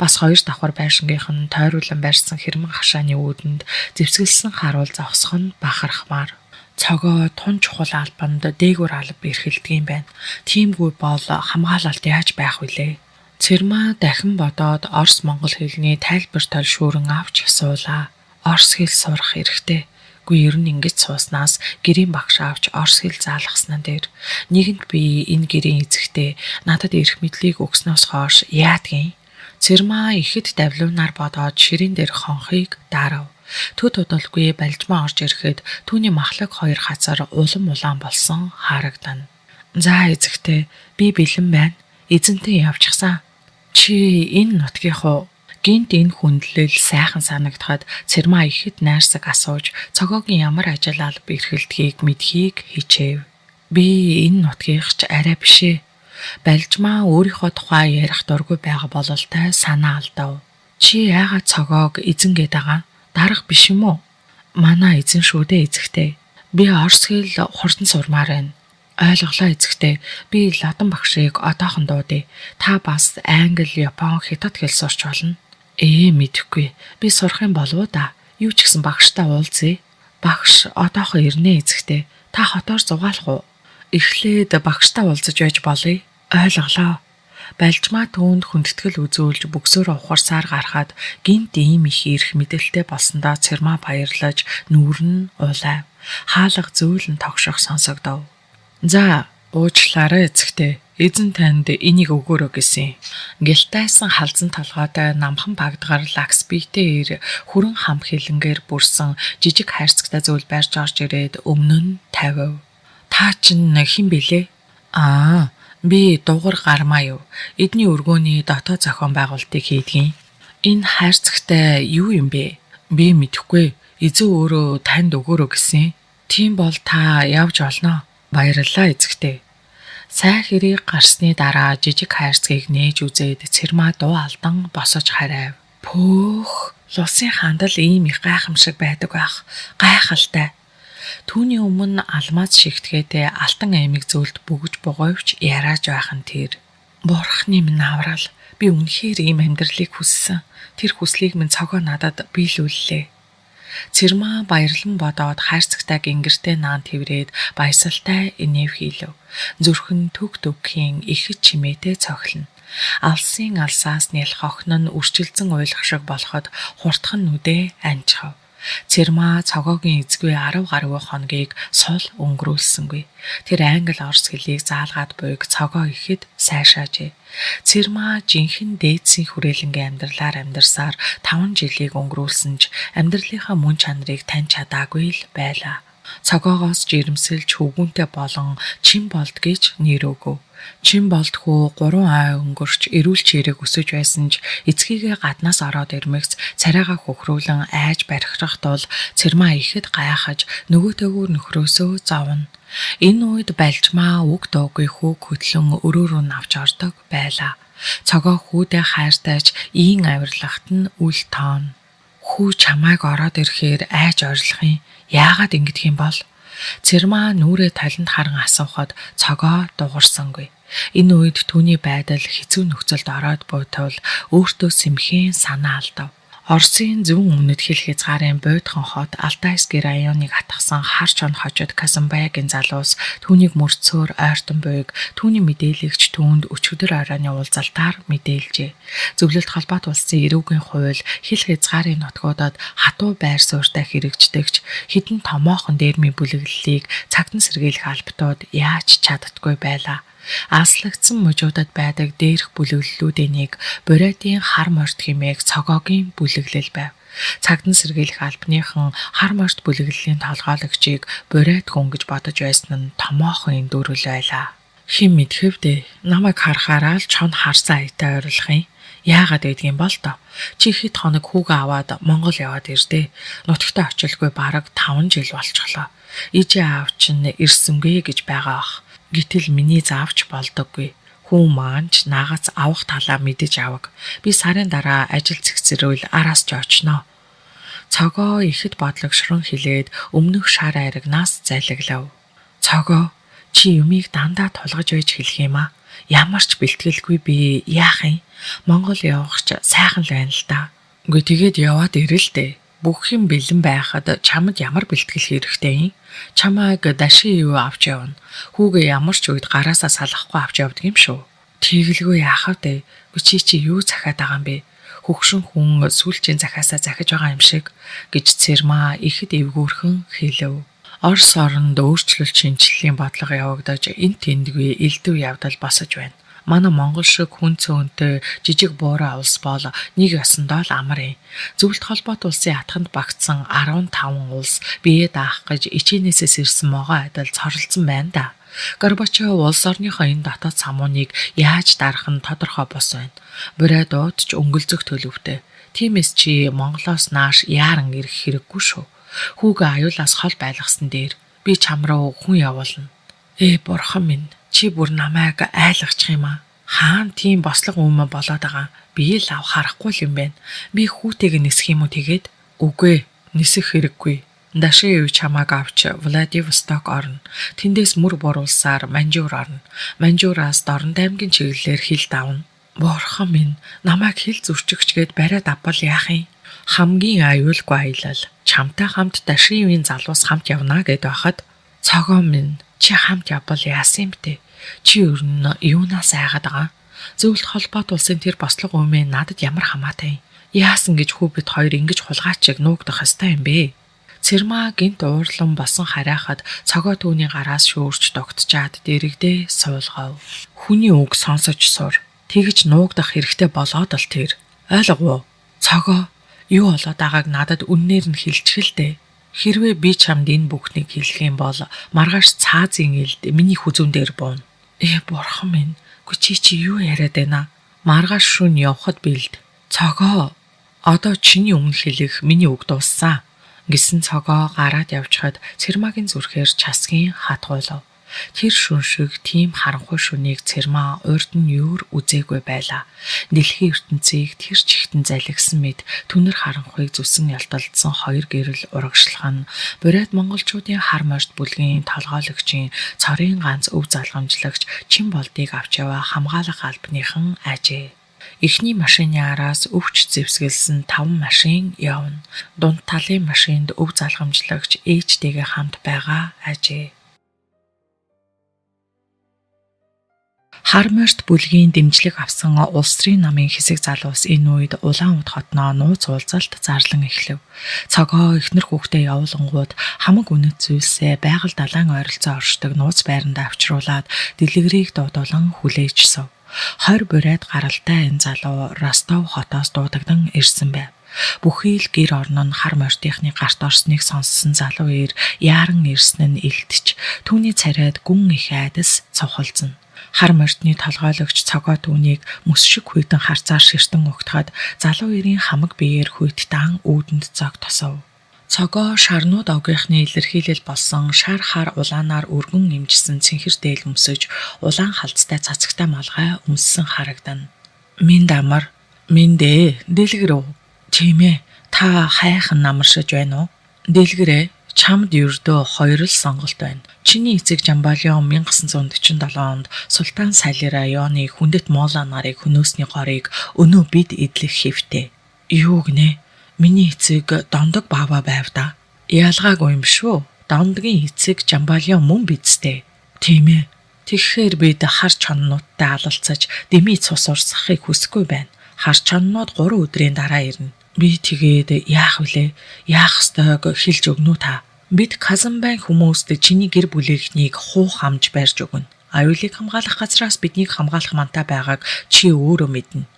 Бас хоёр давхар байшингийнх нь тойруулан барьсан хэрмэн хашааны үүдэнд зэвсгэлсэн харуул зогсох нь бахархмаар. Цогоо тун чухал албанд дээгүүр алба эрхэлдэг юм байна. Тиймгүй бол хамгаалалт яаж байх вүлээ? Цэрмаа дахин бодоод Орос Монгол хэлний тайлбартай шүүрэн авч асуулаа. Орос хэл сурах хэрэгтэй. Гүй ер нь ингэж сууснаас гэрийн багш авч орос хэл заалгаснаа дээр нэгэнд би энэ гэрийн эзэгтээ надад эрх мэдлийг өгснөөс хойш яадгийн? Цэрмаа ихэд давлуунаар бодоод ширээн дээр хонхыг дарав. Төд удалгүй балжмаа орж ирэхэд түүний махлаг хоёр хазар улам улаан болсон харагдана. За эзэгтээ би бэлэн байна. Эзэнтэй явчихсан. Чи энэ нутгийнхоо гинт энэ хүндлэл сайхан санагдахад Цэрмаа ихэд найрсаг асууж цогоогийн ямар ажил алба эрхэлдгийг мэдхийг хичээв. Би энэ нутгийнхч арай бишээ. Балжмаа өөрийнхөө тухай ярих дургүй байгаа бололтой санаа алдав. Чи яагаад цогоог эзэн гээд байгаа? Дарга биш юм уу? Манай эзэн шүү дээ эзэгтээ. Би орос хэл хурдан сурмаар байна. Ойлголоо эзэгтээ. Би Ладан багшийг одоохон дуудъя. Та бас англи, япон, хятад хэл сурч болно. Мэдэхгүй. Би сурах юм болов уу да? Юу ч гэсэн багштай уулзъя. Багш одоохон ирнэ эзэгтээ. Та хотоор зугаалах уу? Эхлээд багштай уулзаж байж болъё. Ойлголоо. Балжмаа түүнд хүндэтгэл үзүүлж бөксөөр ухарсаар гарахад гинт ийм их ирэх мэдээлэлтэй болсондоо Цэрмаа баярлаж нүүр нь улайв. Хаалга зөөлөн тогшох сонсогдов. За, уучлаарай эзэгтээ. Эзэн танд энийг өгөөрэй гэсэн. Гэлтайсан халзан толгойтой намхан багдгаар лагс биетэй ир хүрэн хам хилэнгээр бүрсэн жижиг хайрцагтай зүйл барьж орж ирээд өмнө нь тавив. Та чинь хэн бэлээ? Би дугар гармаа юу. Эдний өргөөний дотоод зохион байгуулалтыг хийдгийн. Энэ хайрцагтай юу юм бэ? Би мэдэхгүй. Эзэн өөрөө танд өгөөрэй гэсэн. Тийм бол та явж олноо. Баярлалаа эзэгтээ. Сайн хэрэг гарсны дараа жижиг хайрцгийг нээж үзээд Цэрмаа дуу алдан босож харайв. Пөөх, Лусын хандал ийм их гайхамшиг байдаг байх. Гайхалтай. Түүний өмнө алмаз шигтгэдээ алтан аймаг зөвлөлд бөгж бугойвч яриаж байх нь тэр. Бурхны минь аврал. Би үнэхээр ийм амьдралыг хүссэн. Тэр хүслийг минь цогоо надад биелүүллээ. Цэрмаа баярлан бодоод хайрцагтай гингэртэй наан тэврээд баясалтай инэв хийлв. Зүрх нь төг төгхийн ихэд чимээтэй цохилно. Алсын алсаас нэлх охин нь үрчилзэн уйлах шиг болоход хурдхан нүдээ анчхав. Цэрмаа цогоогийн эзгүй 10 гаруй хоногийг сул өнгөрүүлсэнгүй. Тэр англи орос хэлийг заалгаад буйг цогоо ихэд сайшаажээ. Цэрмаа жинхэнэ дээдсийн хүрээлэнгийн амьдралаар амьдарсаар 5 жилийг өнгөрүүлсэн ч амьдралынхаа мөн чанарыг таньж чадаагүй л байлаа. Цогоогоос жирэмсэлж хөвгүнтэй болон чин болд гэж нэр өгөв. Чин болдхоо 3 ай өнгөрч эрүүл чирэг өсөж байсан ч эцгийгээ гаднаас ороод ирмэгц царайгаа хөхрүүлэн айж барихрах тул Цэрмаа ихэд гайхаж нөгөөтэйгүүр нөхрөөсөө зовно. Энэ үед Балжмаа үг дуугүй хүүг хөтлөн өрөөрөө навч ордог байлаа. Цогоо хүүдээ хайртайж ийн авирлагт нь үл тоон. Хүү чамайг ороод ирэхээр айж орилох юм. Яагаад ингэдэг юм бол? Цэрмаа нүрээ талент харан асуухад цогоо дуурсангүй. Энэ үед түүний байдал хэцүү нөхцөлд ороод буйтвал өөртөө сэмхэн санаа алдав. Оросын зүүн өмнөд хил хязгаарын Бойтхон хот Алтайский районыг атгсан хар чон хожид Казанбайгийн залуус түүнийг мөрцөөр ойртон буйг түүний мэдээлэгч түүнд өчигдөр оройн уулзалтаар мэдээлжээ. Зөвлөлт холбоот улсын эрүүгийн хууль хил хязгаарын нутгуудад хатуу байр суурьтай хэрэгждэгч хідэн томоохон дээрмийн бүлэглэлийг цагтан сэргийлэх албатууд яаж чаддаггүй байлаа. Аслагдсан мужуудад байдаг дээрх бүлэглэлүүдийн нэг Буратийн хар морд хэмээх цогоогийн бүлэглэл байв. Цагдан сэргийлэх албаныхан хар морд бүлэглэлийн толгойлогчийг Бурат хүн гэж бодож байсан нь томоохон эндүрэл байлаа. Хэн мэдхэвдээ намайг харахаараа л чон харсан аятай ойрлох юм. Яагаад гэдгийг бол тоо. Чи хэд хоног хүүгээ аваад Монгол яваад ирдээ. Нутагтаа очилгүй бараг 5 жил болчихлоо. Ижээ аав чинь ирсэнгүй гэж байгаа ах. Гэтэл миний заавч болдоггүй. Хүн маань ч наагаас авах талаа мэдэж аваг. Би сарын дараа ажил зэгцэрвэл араас ч очноо. Цогоо ихэд бодлогшрон хилээд өмнөх шар айрагнаас залглав. Цогоо чи юмыг дандаа тулгаж байж хэлэх юм аа. Ямар ч бэлтгэлгүй би яах юм? Монгол явах ч сайхан л байна л да. Үгүй тэгээд яваад ирэл дээ. Бүх юм бэлэн байхад чамд ямар бэлтгэл хэрэгтэй юм? Чамайг дашин юу авч явна. Хүүгээ ямар ч үед гараасаа салахгүй авч явдаг юм шүү. Тэгэлгүй яах вэ? Чи юу захиад байгаа юм бэ? Хөгшин хүн сүүлчийн захиасаа захиж байгаа юм шиг гэж Цэрмаа ихэд эвгүүрхэн хэлв. Орос оронд өөрчлөлт шинжилгээний бодлого явагдаж энэ тэндгүй элдв явдал босож байна. Манай Монгол шиг хүн цөөнтэй жижиг буурай улс бол нэг ёсондоо л амар юм. Зөвлөлт холбоот улсын атганд багтсан 15 улс бие даах гэж ичээнээсээс ирсэн могоо адил цоролцсон байна да. Горбачев улс орныхоо энэ дотоод самууныг яаж дарах нь тодорхой бос байна. Буратууд ч өнгөлзөх төлөвтэй. Тиймээс чи Монголоос нааш яаран ирэх хэрэггүй шүү. Хүүгээ аюулаас хол байлгасан дээр би чам руу хүн явуулна. Бурхан минь, чи бүр намайг айлгачих юм аа. Хаан тийм бослого өмнө болоод байгаа. Би л харахгүй юм байна. Би хүүтэйг нисэх юм уу тэгээд? Үгүй, нисэх хэрэггүй. Дашин юу чамааг авч Владивосток орно. Тэндээс мөр буруулсаар Манжуур орно. Манжуураас Дорнод аймгийн чиглэлээр хил давна. Бурхан минь, намайг хил зөрчигч гээд бариад авбал яах юм? Хамгийн аюулгүй аялал. Чамтай хамт дашин юуны залуус хамт явна гэд байхад цогоо минь чи хамт явбал яасан юм бэ? Чи ер нь юунаас айгаад байгаа? Зөвлөлт холбоот улсын тэр бослого өмнө надад ямар хамаатай юм? Яасан гэж хүү бид хоёр ингэж хулгайчиг нуугдах ёстой юм бэ? Цэрмаа гинт уурлан босон харайхад цогоо түүний гараас шүүрч тогтчаад дэрэгдээ суулгав. Хүний үг сонсож сур. Тэгж нуугдах хэрэгтэй болоод л тэр. Ойлгов уу? Цогоо юу болоод байгааг надад үннээр нь хэлчихэлдэ. Хэрвээ би чамд энэ бүхнийг хэлэх юм бол маргааш цаазын элд миний хүзүүн дээр буун. Бурхан минь, чи юу яриад байна? Маргааш шөнө явхад бэлд. Цогоо, одоо чиний өмнө хэлэх миний үг дууссан. Гэсэн цогоо гараад явчихад Цэрмаагийн зүрхээр часгийн хатгуулав. Тэр шүн шиг тийм харанхуй шүнийг Цэрмаа урд нь юур үзээгүй байлаа. Дэлхийн ертөнцийг тэр чихтэн залгисан мэд түнэр харанхуйг зүсэн ялталдсан хоёр гэрэл урагшлах нь Бурат монголчуудын хар морд бүлгийн толгойлогчийн цорын ганц өв залгамжлагч Чин болдыг авч яваа хамгаалах албаныхан ажээ. Эхний машины араас өвч зэвсгэлсэн 5 машин явна. Дунд талын машинд өв залгамжлагч ээжтэйгээ хамт байгаа ажээ. Хар морд бүлгийн дэмжлэг авсан улс төрийн намын хэсэг залуус энэ үед Улаан уд хотноо нууц уулзалт зарлан эхлэв. Цогоо эхнэр хүүхдээ явуулангууд хамаг үнэт зүйлсээ байгаль далайн ойролцоо оршдог нууц байранд авчруулад дэлгэрийг дуудуулан хүлээж сов. 20 Бурат гаралтай энэ залуу Ростов хотоос дуудагдан ирсэн байв. Бүхий л гэр орно нь хар мордийнхны гарт орсныг сонссон залуу ир яаран ирсэн нь илтч түүний царайд гүн их айдас цовхолзно. Хар мордны толгойлогч цогоо түүнийг мөс шиг хүйтэн харцаар ширтэн угтахад залуу ирийн хамаг биеэр хүйтдэн үүдэнд зог тосов. Цогоо шарнууд овгийнхны илэрхийлэл болсон шар хар улаанаар өргөн имжсэн цэнхэр дээл өмсөж улаан халцтай цацагтай малгай өмссөн харагдана. Минь дамар, минь дээ, дэлгэр үү? Тийм ээ, та хайхан намаршиж байна уу? Дэлгэрээ. Чамд ердөө 2 л сонголт байна. Чиний эцэг Жамбалион 1947 онд Султан Сали районы хүндэт Мола нарыг хөнөөсний горыг өнөө бид эдлэх хэвтэй. Юу гинэ? Миний эцэг Дондог баава байв да. Ялгаагүй юм шүү. Дондгийн эцэг Жамбалион мөн бидстэй. Тийм ээ. Тэгэхээр бид хар чоннуудтай алалцаж дэмий цус урсгахыг хүсэхгүй байна. Хар чоннууд 3 өдрийн дараа ирнэ. Би тэгээд яах вүлээ? Яах ёстойг хэлж өгнө үү та? Бид Казанбайн хүмүүст чиний гэр бүлийнхнийг хуу хамж барьж өгнө. Аюулыг хамгаалах газраас биднийг хамгаалах мантай байгааг чи өөрөө мэднэ.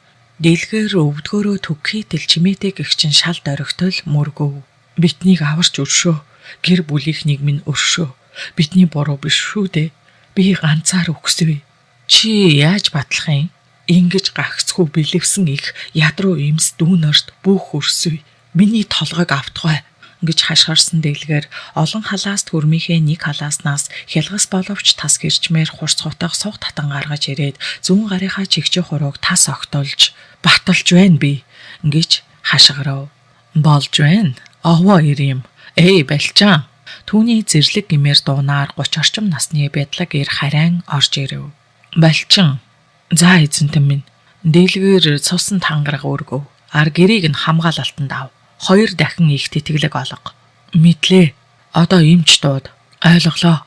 Дэлгээр өвдгөөрөө төгхийтэл чимээтэй гэгчин шал дөрөгтөл мөргөв. Биднийг аварч өршөө. Гэр бүлийнхнийг минь өршөө. Бидний буруу биш шүү дээ. Би ганцаар өгсөв. Чи яаж батлах юм? Ингэж гагцхүү бэлэвсэн их ядруу имс дүүнэрт бүх өрсөв. Миний толгойг автгай гэж хашгирсан дэлгээр олон халаас төрмийнхээ нэг халааснаас хялгас боловч тас гэрчмээр хурц хутах суг татан гаргаж ирээд зүүн гарынхаа чигчээ хурууг тас огтолж баталж байна би гэж хашгирав. Болж байна. Овоо ирэм. Эй балчаа. Түүний зэрлэг гимээр дуунаар 30 орчим насны бядлаг ир харайн орж ирэв. Балчин. За эзэнтэн минь. Дэлгээр цусан тангараг өргөв. Ар гэрийг нь хамгаалалтанд ав. 2 дахин их тэтгэлэг олго. Мэдлээ. Одоо имч дууд. Ойлголоо.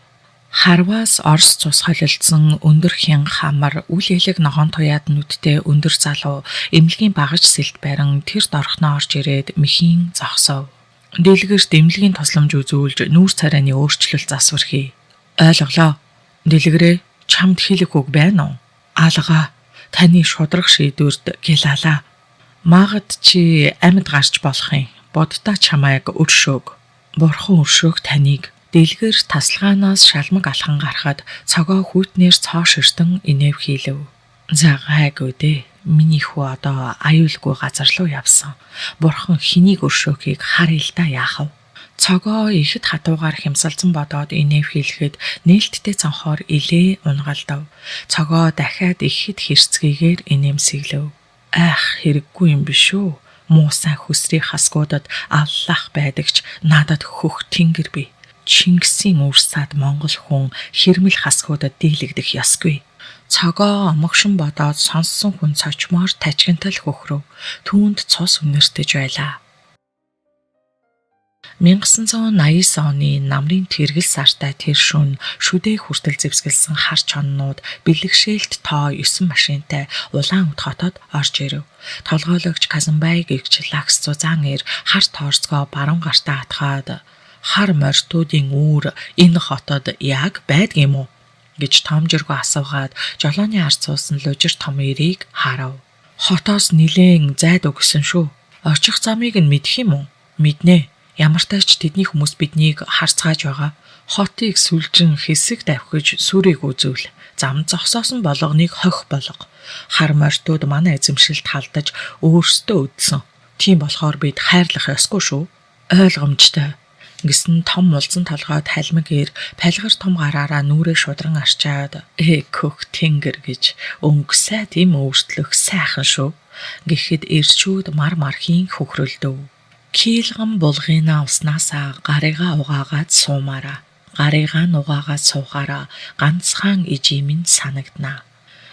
Харваас орс цус холилдсон өндөр хян хамар үл элэг ногоон туяад нүдтэй өндөр залуу эмнэлгийн багаж сэлт барин тэр дорхноо орж ирээд мэхийн зогсов. Дэлгэрт эмнэлгийн тусламж үзүүлж нүүр царайны өөрчлөлт засвархий. Ойлголоо. Дэлгэрээ чамд хэлэх үг байна уу? Алгаа. Таны шудрах шийдвэрд гэлалаа. Магад чи амьд гарч болох юм. Боддоо чамайг өршөөг. Бурхан өршөөг таныг. Дэлгэр тасалгаанаас шалмаг алхан гарахад цогоо хүйтнээр цоо ширтэн инэв хийлэв. За гайгүй дээ. Миний хүү одоо аюулгүй газар руу явсан. Бурхан хэнийг өршөөхийг хар ил да яахав. Цогоо ихэд хатуугаар хямсалцсан бодоод инэв хийлгэхэд нээлттэй цонхоор илээ унгалдав. Цогоо дахиад ихэд хэрцгийгээр инээмсэглэв. Ах хэрэггүй юм биш үү? Муусан хүсрийн хасгуудад аллах байдагч надад хөх тэнгэр би. Чингисийн үрсад Монгол хүн хэрмэл хасгуудад дийлэгдэх ёсгүй. Цогоо омогшин бодоод сонссон хүн цочмоор тажигнтал хөхрөв. Түүнд цус үнэртэж байлаа. 1989 оны намрын тэргэл сартай тэр шөнө шүдээ хүртэл зэвсгэлсэн хар чоннууд бэлэгшээлт тоо 9 машинтай Улаан-Өд хотод орж ирэв. Толгойлогч Казанбай гэгч Лакс зузаан ир хар тоорцгоо баруун гартаа атгаад хар морьтуудын үүр энэ хотод яг байдгийм үү гэж томжиргүй асуугаад жолооны ард суусан лужир том эрийг харав. Хотоос нилээн зайд өгсөн шүү. Очих замыг нь мэдэх юм уу? Мэднэ. Ямар тач тэдний хүмүүс биднийг харцгааж байгаа. Хотыг сүлжин хэсэг давхиж сүрийг үзүүл. Зам зогсоосон болгоныг хохь болго. Хар морьтууд манай эзэмшилд халдаж өөрсдөө үдсэн. Тийм болохоор бид хайрлах ёсгүй шүү. Ойлгомжтой. Гэсэн том улзан толгойд халмиг ир палгар том гараараа нүрээ шудран арчаад хөх тэнгэр гэж өнгөсэй тийм өөртлөх сайхан шүү. Гэхэд ирчүүд мар мархийн хөхрөлдөв. Кийлган булгына уснасаа гарыгаа угаагаад суумаараа. Гарыгаа угаагаад суухаараа ганцхан ижимэн санагднаа.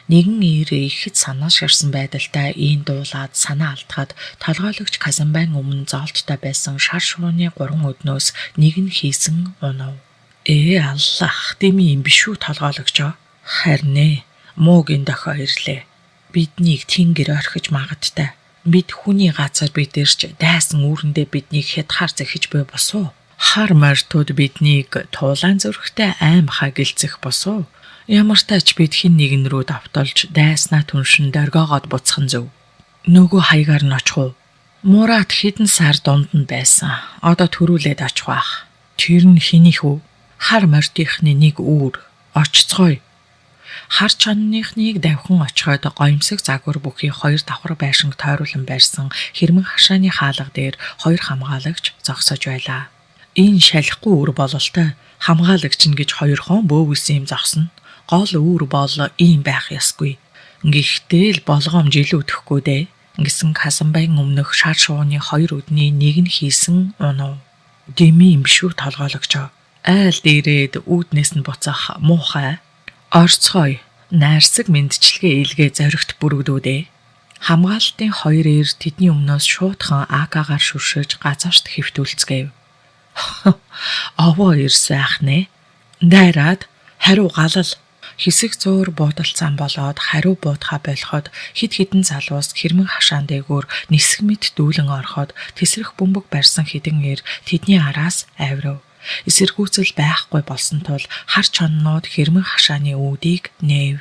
Нэгэн ир ихэд санаа ширсэн байдалтай ийн дуулаад санаа алдахад толгойлогч Казанбайн өмнө зоолттой байсан шар шууны 3 өднөөс нэг нь хийсэн унав. Аллах, дими юм биш үү толгойлогчоо? Харин ээ, муугийн дохио ирлээ. Биднийг тэнгэр орхиж магадтай. Бид хүний газар бидэрч дайсан үүрэндээ биднийг хятгаар зэхиж буй босуу. Хар морьтууд биднийг туулаан зүрхтэй аймхаа гэлцэх босуу. Ямар тач бид хин нэгэн рүү давтолж дайснаа түншин дөргоогоод буцхан зөв. Нөгөө хаягаар нь очих уу? Мурат хэдэн сар дунд нь байсан. Одоо төрүүлээд очих бах. Тэр нь хинийх үү? Хар морьтынхны нэг үүр. Очицгоё. Хар чонныхныг давхан очиход гоёмсог загвар бүхий 2 давхар байшинг тойруулан барьсан хэрмэн хашааны хаалга дээр 2 хамгаалагч зогсож байлаа. Энэ шалихгүй үр бололтой хамгаалагч нь гэж 2 хон бөөвсөн юм зогсно. Гол үр бол ийм байх ёсгүй. Гэхдээ л болгоомж илүүдэхгүй дээ. Гэсэн Казанбайн өмнөх шар шууны 2 өдний нэг нь хийсэн унав. Дими юм шүү толгойлогчоо. Айл дээрээд үүднээс нь буцах муухай. Орцгоё. Найрсаг мэдчилгээ илгээ зоригт бүрэгдүүдээ. Хамгаалтын 2 ир тэдний өмнөөс шуудхан АК-гаар шүршиж газарт хэвтүүлцгээв. Овоо ирсэн ахнэ. Дайраад хариу галал. Хэсэг зуур буудалцаан болоод хариу буудхаа болоход хид хідэн залуус хэрмэн хашаан дээгүүр нисэг мэт дүүлэн ороход тесрэх бөмбөг барьсан хідэн ир тэдний араас авирав. Эсэргүүцэл байхгүй болсон тул хар чоннууд хэрмэн хашааны үүдийг нээв.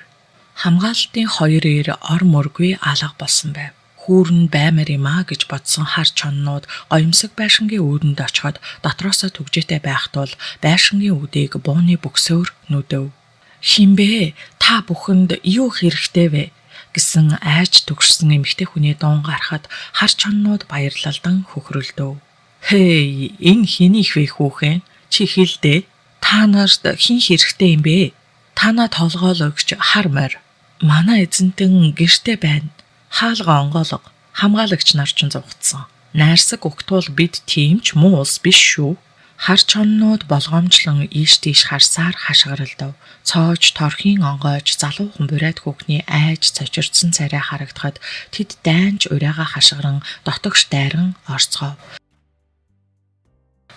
Хамгаалалтын хоёр эр ор мөргүй алга болсон байв. Хүүрэн баймар юмаа гэж бодсон хар чоннууд гоёмсог байшингийн үүдэнд очиход дотроосоо түгжээтэй байх тул байшингийн үүдийг бууны бөксөөр нүдэв. "Хинбэ? Та бүхэнд юу хэрэгтэй вэ?" гэсэн айж төгшсөн эмэгтэй хүний дуун гарахад хар чоннууд баярлалдан хөхрөлдөв. "Хей, энэ хинийх вэ хүүхэн? Чи хэлдэ. Та нарт хин хэрэгтэй юм бэ? Танаа толгоол өгч хар морь. Манай эзэнтэн гэртээ байна. Хаалга онгоолго, хамгаалагч нар ч зугтсан. Найрсаг угтуул бид тийм ч муу улс биш шүү." Хар чоннууд болгоомжлон ийш тийш харсаар хашгиралдав. Цоож, торхийн онгойж, залуухан бурайд хүүхний айж цочирдсан царай харагдахад тэд дайнч урайгаа хашгиран дотогш дайран орцгов.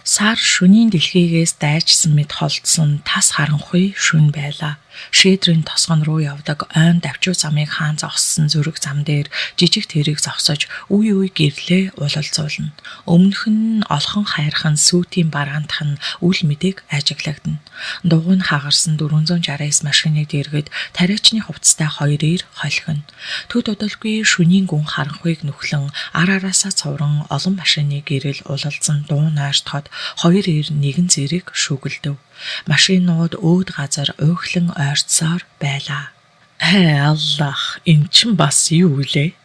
Сар шөнийн дэлхийгээс дайжсан мэд холдсон тас харанхуй шүн байлаа. Шийдрийн тосгон руу явдаг ойн давчуу замыг хаан зогссон зүрэг зам дээр жижиг тэрэг зогсож үе үе гэрлээ улалзуулна. Өмнөх нь олхон хайрхан сүүтийн бараантах нь үл мэдэг ажиглагдана. Дугуй нь хагарсан 469 машиныг дэргэд тариачны хувцастай хоёр ир холхино. Төд удалгүй шөнийн гүн харанхуйг нүхлэн араасаа цувран олон машиныг гэрэл улалзан дуу нойртоход хоёр ир нэгэн зэрэг шүгэлдэв. Машинууд өөд газар өөхлөн ойрцсоор байлаа. Аллах, энэ чинь бас юу вэ?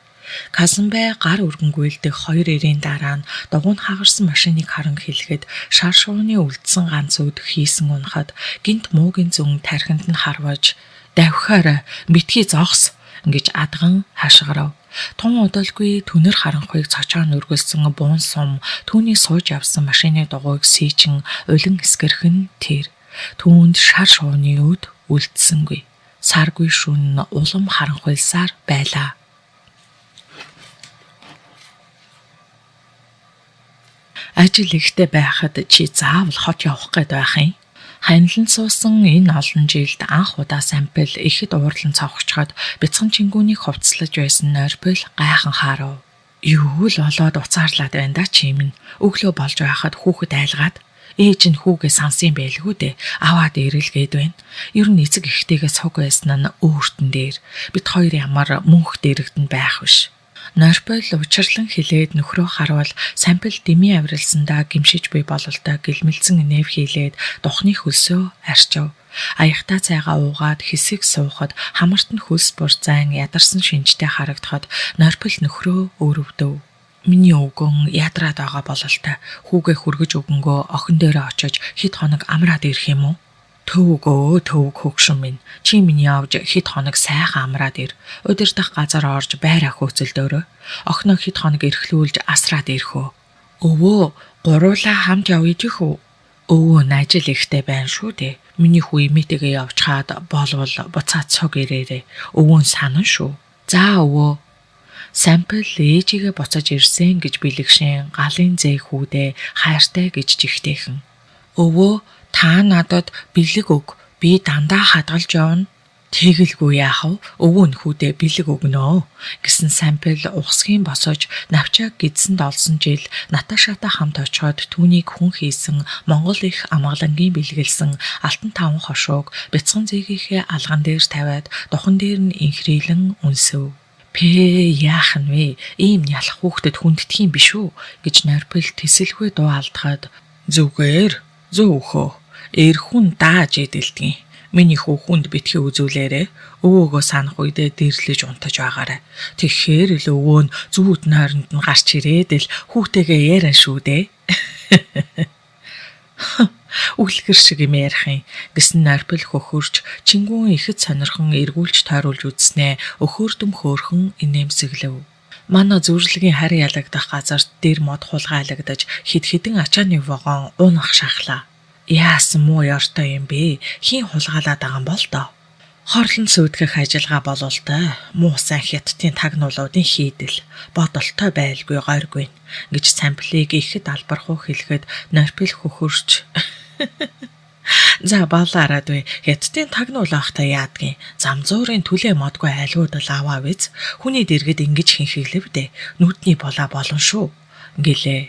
Казанбай гар өргөнгүйлдэг хоёр ирийн дараа нь дугуйн хагарсан машиныг харан хэлэхэд шар шууны үлдсэн ганц өд хийсэн унахад гинт муугийн зүн тархинд нь харваж "Давхаарай, битгий зогс" гэж адган хашгирав. Тун удалгүй түнэр харанхуйг цочоо нүргэлсэн буун сум түүний сууж явсан машины дугуйг сийчин улин эскэрхэн тэр. Түүнд шар шууны өд үлдсэнгүй. Саргүй шүн улам харанхуйлсаар байлаа. Ажил ихтэй байхад чи заавал хот явах гээд байх юм. Ханилан суусан энэ олон жилд анх удаа сампл ихэд уурлан цавхчаад бяцхан чингүүнийг хувцлаж байсан нойрпол гайхан харав. Юу л болоод уцаарлаад байна да чи минь. Өглөө болж байхад хүүхэд айлгаад ээж нь хүүгээ сансын байлгүй дээ. Аваад ирэлгээд байна. Ер нь эцэг ихтэйгээс хуг байсан нь өөртөн дээр. Бид хоёр ямар мөнх дэрэгдэн байх биш. Нойрпол учирлан хилээд нөхрөө харуул сампл дэмий авиралсандаа гимшиж буй бололтой гэлмэлцэн инэв хийлээд духны хөлсөө арчив. Аягтаа цайгаа уугаад хэсэг суухад хамарт нь хөлс бурцайн ядарсан шинжтэй харагдахад нойрпол нөхрөө өрөвдөв. Миний өвгөн ядраад байгаа бололтой. Хүүгээ хүргэж өгөнгөө охин дээрээ очиж хэд хоног амраад ирэх юм уу? Төвөг хөгшин минь. Чи миний явж хэд хоног сайхан амраад ир. Удирдах газар орж байраа хөөцөлдөөрөө. Охиноо хэд хоног эрхлүүлж асраад ирхөө. Өвөө, гуруулаа хамт явъя гэх үү? Өвөө нь ажил ихтэй байна шүү дээ. Миний хүү имээтэйгээ явчихад болвол буцаад цог ирээрээ. Өвөө нь санан шүү. За өвөө. Сампл ээжигээ буцаж ирсэн гэж бэлэгшин галын зээ хүүдээ хайртай гэж жигтэйхэн. Өвөө, та надад бэлэг өг. Би дандаа хадгалж явна. Тэгэлгүй яах вэ? Өвөө нь хүүдээ бэлэг өгнө гэсэн сампл ухсхийн босож навчааг гидсэнд олсон жил Наташатай хамт очиход түүнийг хүн хийсэн Монгол их амгалангийн бэлгэлсэн алтан таван хошууг бяцхан зээгийнхээ алган дээр тавиад духан дээр нь инхрийлэн үнсэв. Яах нь вэ? Ийм нялх хүүхдэд хүнддэг юм биш үү? Гэж нойрпол тэсэлгүй дуу алдахад зүгээр зөөхөө эрхүн дааж эдэлдэг. Миний хүүхэнд битгий үзүүлээрэ. Өвөөгөө санах үедээ дэрлэж унтаж байгаарай. Тэгэхээр л өвөө нь зүүд нойронд нь гарч ирээд л хүүтэйгээ яран шүү дээ. Үглгэр шиг юм ярих юм гэсэн нойрпол хөхөрч чингүүн ихэд сонирхон эргүүлж тойруулж үзснээ өхөөрдөм хөөрхөн инээмсэглэв. Манай зүрлэгийн харь ялагдах газарт дээр мод хулгайлагдаж хид хідэн ачааны вагон унах шахлаа. Яасан муу ёртой юм бэ? Хин хулгаалаад байгаа юм бол доо. Хорлон сүйтгэх ажиллагаа бололтой. Муу сайн хятадын тагнуулуудын хийдэл бодолтой байлгүй гойргүй гэж самплыг ихэд албархуу хэлэхэд нойрпол хөхөрч за балаараад вэ. Хятадын тагнуул авахта яадгийн. Замзуурын түлээ модгүй айлгууд л аваа биз. Хүний дэргэд ингэж хинхиглэв дээ. Нүдний булаа болон шүү гэлээ.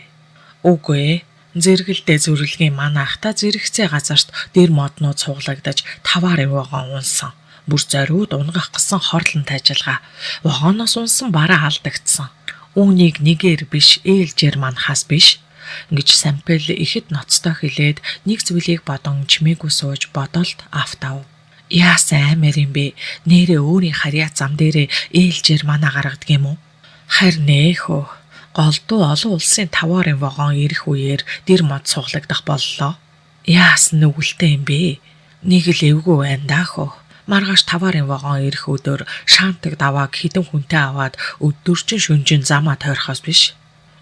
Үгүй ээ. Зэрэгэлдээ зүрлэгийн манайхта зэрэгцээ газарт дэр моднууд цуглагдаж таваар вагон унсан. Бүр зориуд унгах гэсэн хорлонт ажиллагаа. Вагоноос унсан бараа алдагдсан. Үүнийг нэгээр биш ээлжээр манахаас биш гэж сампел ихэд ноцтой хэлээд нэг зүйлийг бодон чимээгүй сууж бодолт автав. Яасан аймаар юм бэ? Нэрээ өөрийн харьяа зам дээрээ ээлжээр манаа гаргадаг юм уу? Харин нээхөө. Голдуу олон улсын таварын вагон ирэх үеэр дэр мод цуглагдах боллоо. Яасан нүгэлтэй юм бэ? Нэг л эвгүй байна даахөө. Маргааш таварын вагон ирэх өдөр шаантаг давааг хідэн хүнтэй аваад өдөржин шүнжин замаа тойрхоос биш.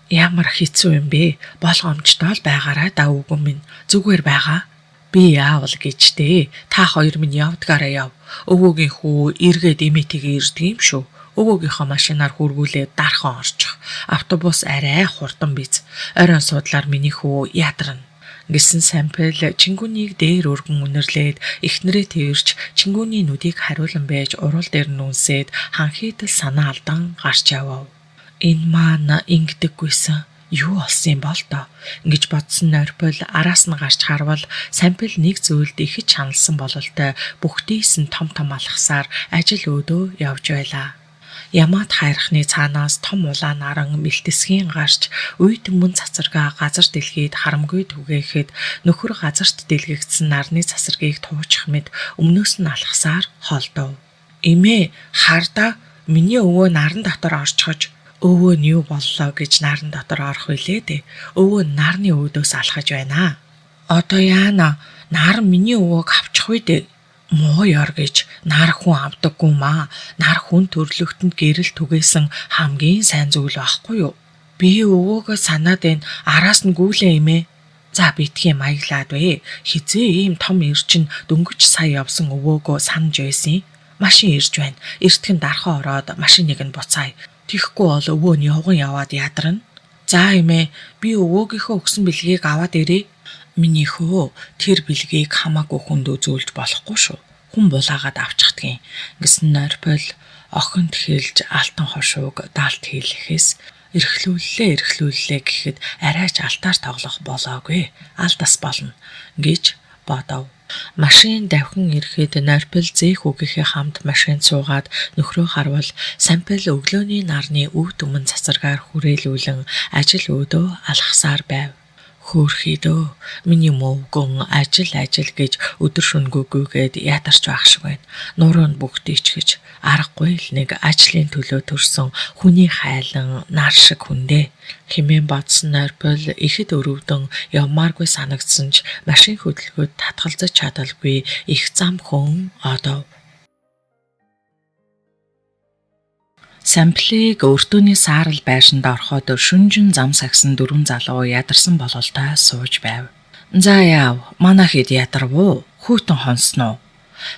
Ямар хэцүү юм бэ? Болгоомжтой л байгаарай да үгэн минь. Зүгээр байгаа. Би яавал гэжтэй. Та хоёр минь явдгаараа яв. Өвөөгийн хүү эргээд эмээтэйгээ ирдэг юм шүү. Өвөөгийнхөө машинаар хүргүүлээд дархан орчих. Автобус арай хурдан биз. Оройн суудлаар миний хүү ядарна гэсэн сампел Чингүнийг дээр өргөн үнэрлээд эхнэрээ тэрч Чингүний нүдийг хариулан байж урал дээр нүнсээд ханхийдл санаа алдан гарч явав. Энэ маань ингэдэггүйсэн. Юу болсон юм бол тоо гэж бодсон Норпол араас нь гарч харвал сампел нэг зүйлд ихэж чаналсан бололтой бүхтээс нь том алхасаар ажил өөдөө явж байлаа. Ямаат хайрхны цаанаас том улаан наран мэлтэсгийн гарч үйд мөн цацаргаа газар дэлхийд харамгүй түгээхэд нөхөр газарт дэлгэгдсэн нарны цасаргийг туучих мэд өмнөөс нь алхасаар холдов. Эмээ харда миний өвөө наран дотор орчхож өвөө нь юу боллоо гэж наран дотор орох билээ дээ. Өвөө нарны өөдөөс алхаж байна. Одоо яана нар миний өвөөг авчих үү дээ. Муу ёр гэж нар хүн авдаггүй маа. Нар хүн төрлөختөнд гэрэл түгээсэн хамгийн сайн зүйл байхгүй юу? Би өвөөгөө санаад байна. Араас нь гүйлээ эмээ. За битгий маяглаад вэ. Хизээ ийм том эрчин дөнгөж сая явсан өвөөгөө санаж байсан. Машин ирж байна. Эртхэн дарахаа ороод машиныг нь буцаая. Тэхгүй бол өвөө нь явган яваад ядарна. За эмээ би өвөөгийнхөө өгсөн бэлгийг аваад ирээ. Минийхөө тэр бэлгийг хамаагүй хүнд үзүүлж болохгүй шүү. Хүн булаагаад авчихдгийн гэсэн Норпол охинд хэлж алтан хошууг даалт хийлэхээс эрхлүүллээ гэхэд арайч алтаар тоглох болоогүй. Алдас болно гэж бодов. Машин давхин ирэхэд Норпол зээх үгийнхээ хамт машинд суугаад нөхрөө харвал сампел өглөөний нарны өв түмэн цацаргаар хүрээлүүлэн ажил өөдөө алхасаар байв. Хөөрхийдөө миний мөвгөн ажил гэж өдөр шөнөгөөгээд ядарч байх шиг байна. Нуруунд бүгдийч гэж аргагүй л нэг ажлын төлөө төрсөн хүний хайлан нар шиг хүндээ хэмээн бодсон Норпол ихэд өрөвдөн явмааргүй санагдсан ч машин хөдөлгөөд татгалзаж чадалгүй их зам хүн одов. Самплийг өртөөний саарал байшинд ороход шүнжин зам сагсан дөрвөн залуу ядарсан бололтой сууж байв. За яав, манай хэд ядарвуу? Хүйтэн хонсноо.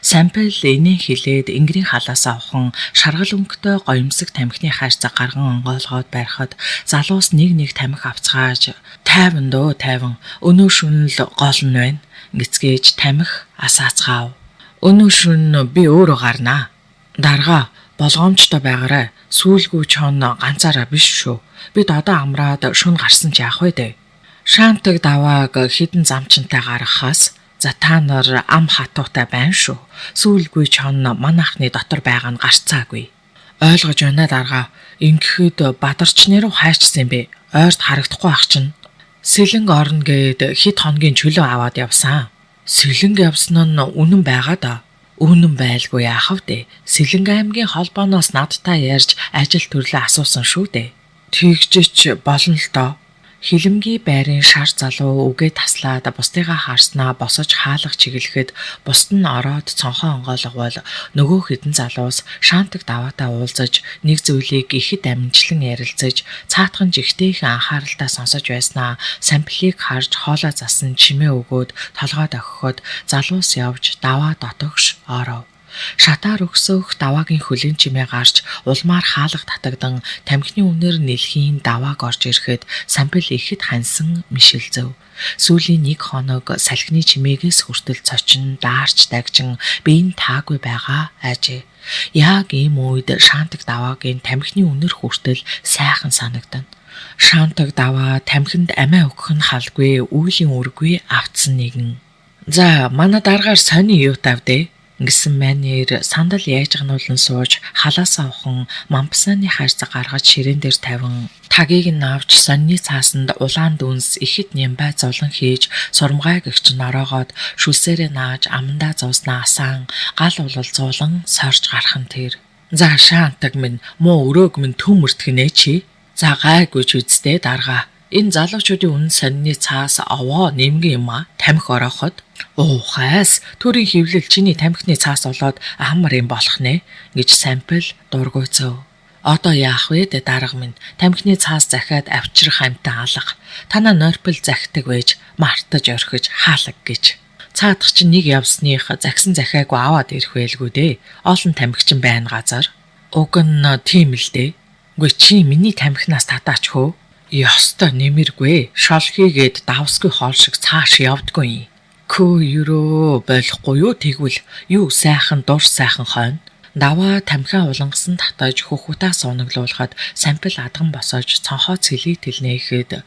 Сампл энэ хилээд ингэрийн халаас авхан шаргал өнгөтэй гоёмсог тамхины хайрцаг гарган онгойлгоод барихад залуус нэг тамхи авцгааж 50 өнөө шүнл гол нь байна гэцгээж тамхи асаацгаав. Өнөө шүн би өөрөө гарнаа. Дарга болгоомжтой байгаарай. Сүүлгүй чон ганцаараа биш шүү. Бид одоо амраад шүн гарсан ч яах вэ дээ. Шаантаг давааг хідэн замчинтай гаргахаас за та нар ам хатуутай байна шүү. Сүүлгүй чон манайхны дотор байгаа нь гарцаагүй. Ойлгож байна дарга. Ингэхэд бадарчны руу хайчсан бэ. Ойрт харагдахгүй ах чинь. Сэлэнг орно гээд хэд хоногийн чөлөө аваад явсан. Сэлэнг явсан нь үнэн байгаа да. Үнэн байлгүй яах вэ? Сэлэнг аймгийн холбооноос надтай ярьж ажил төрлөө асуусан шүү дээ. Тэгжч болно л доо. Хилэмгийн байрын шар залуу үгээ таслаад бусдыгаа харснаа босож хаалга чиглэхэд бусд нь ороод цонхоо онгойлговол нөгөө хідэн залуус шаантаг даваатай уулзаж нэг зүйлийг ихэд амжилан ярилцаж цаатхан жигтэйхэн анхааралтай сонсож байснаа самплийг харж хоолоо засан чимээ өгөөд толгойд огхоход залуус явж даваа дотогш оров. Шатаар өгсөөх даваагийн хөлийн чимээ гарч улмаар хаалга татагдан тамхины үнээр нэлхийн давааг орж ирэхэд сампл ихэд хансан мишэлзэв. Сүүлийн нэг хоног салхины чимээгээс хүртэл цочин даарч дагжин биеийн таагүй байгаа ажээ. Яг ийм үед шаантаг даваагийн тамхины үнэр хүртэл сайхан санагдана. Шаантаг даваа тамхинд амиа өгөх нь халгүй, үүлийн үргүй автсан нэгэн. За, манай дараагаар сони юу тавдэ? Гэсэн манер сандал яаж гнуулан сууж халаасаа ухан мампсааны хайрцаг гаргаж ширээн дээр тавин тагийг нь авч сонины цаасанд улаан дүнс ихэд нямбай зовлон хийж сурамгай гэгч нороогоод шүлсээрээ нааж амандаа зууснаа асаан гал улал зуулан сорж гарах нь тэр. За шаантаг минь муу өрөөг минь төм мөртгэнэ чи. За гайгүйч үздэй дарга. Энэ залуучуудын үнэн сонины цаас овоо нэмгэн юм а тамхи орооход. Хайс төрийн хөвлөл чиний тамхины цаас болоод амар юм болох нэ гэж сампл дургуйцав. Одоо яах вэ дэ дарга минь тамхины цаас захиад авчрах амтан алга. Танаа норпл захидаг байж мартаж орхиж хаалга гэж. Цаадах чинь нэг явсных загсан захиагүй аваад ирэх байлгүй дээ. Олон тамхич байна газар. Уг нь тийм л дээ. Гүй чи миний тамхинаас татаач хөө. Ёстой нэмэргүй. Шолхийгээд давсгүй хоол шиг цааш явдгүй. Көө юрөө болохгүй юу тэгвэл юу сайхан дур сайхан хойно. Даваа тамхиа улангасан татаж хөхүтаа соноглуулахад сампл адган босоож цонхоо цэлий тэлнэхэд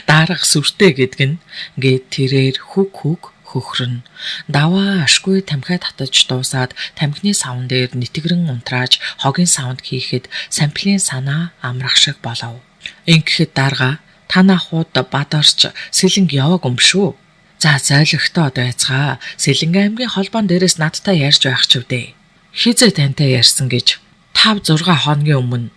дарга сүртэй гэдг нь гээд тэрээр хүг хөхрөн. Даваа ашгүй тамхиа татаж дуусаад тамхины савн дээр нэтгэрэн унтрааж хогийн савнд хийхэд самплын санаа амрах шиг болов. Ингэхэд дарга танаа хууд бадарч сэлэнг яваг юм шүү. За зойлогтой байцгаа Сэлэнгэ аймгийн холбоон дээрээс надтай ярьж байх ч үдээ. Хизээ тантай ярьсан гэж 5-6 хоногийн өмнө.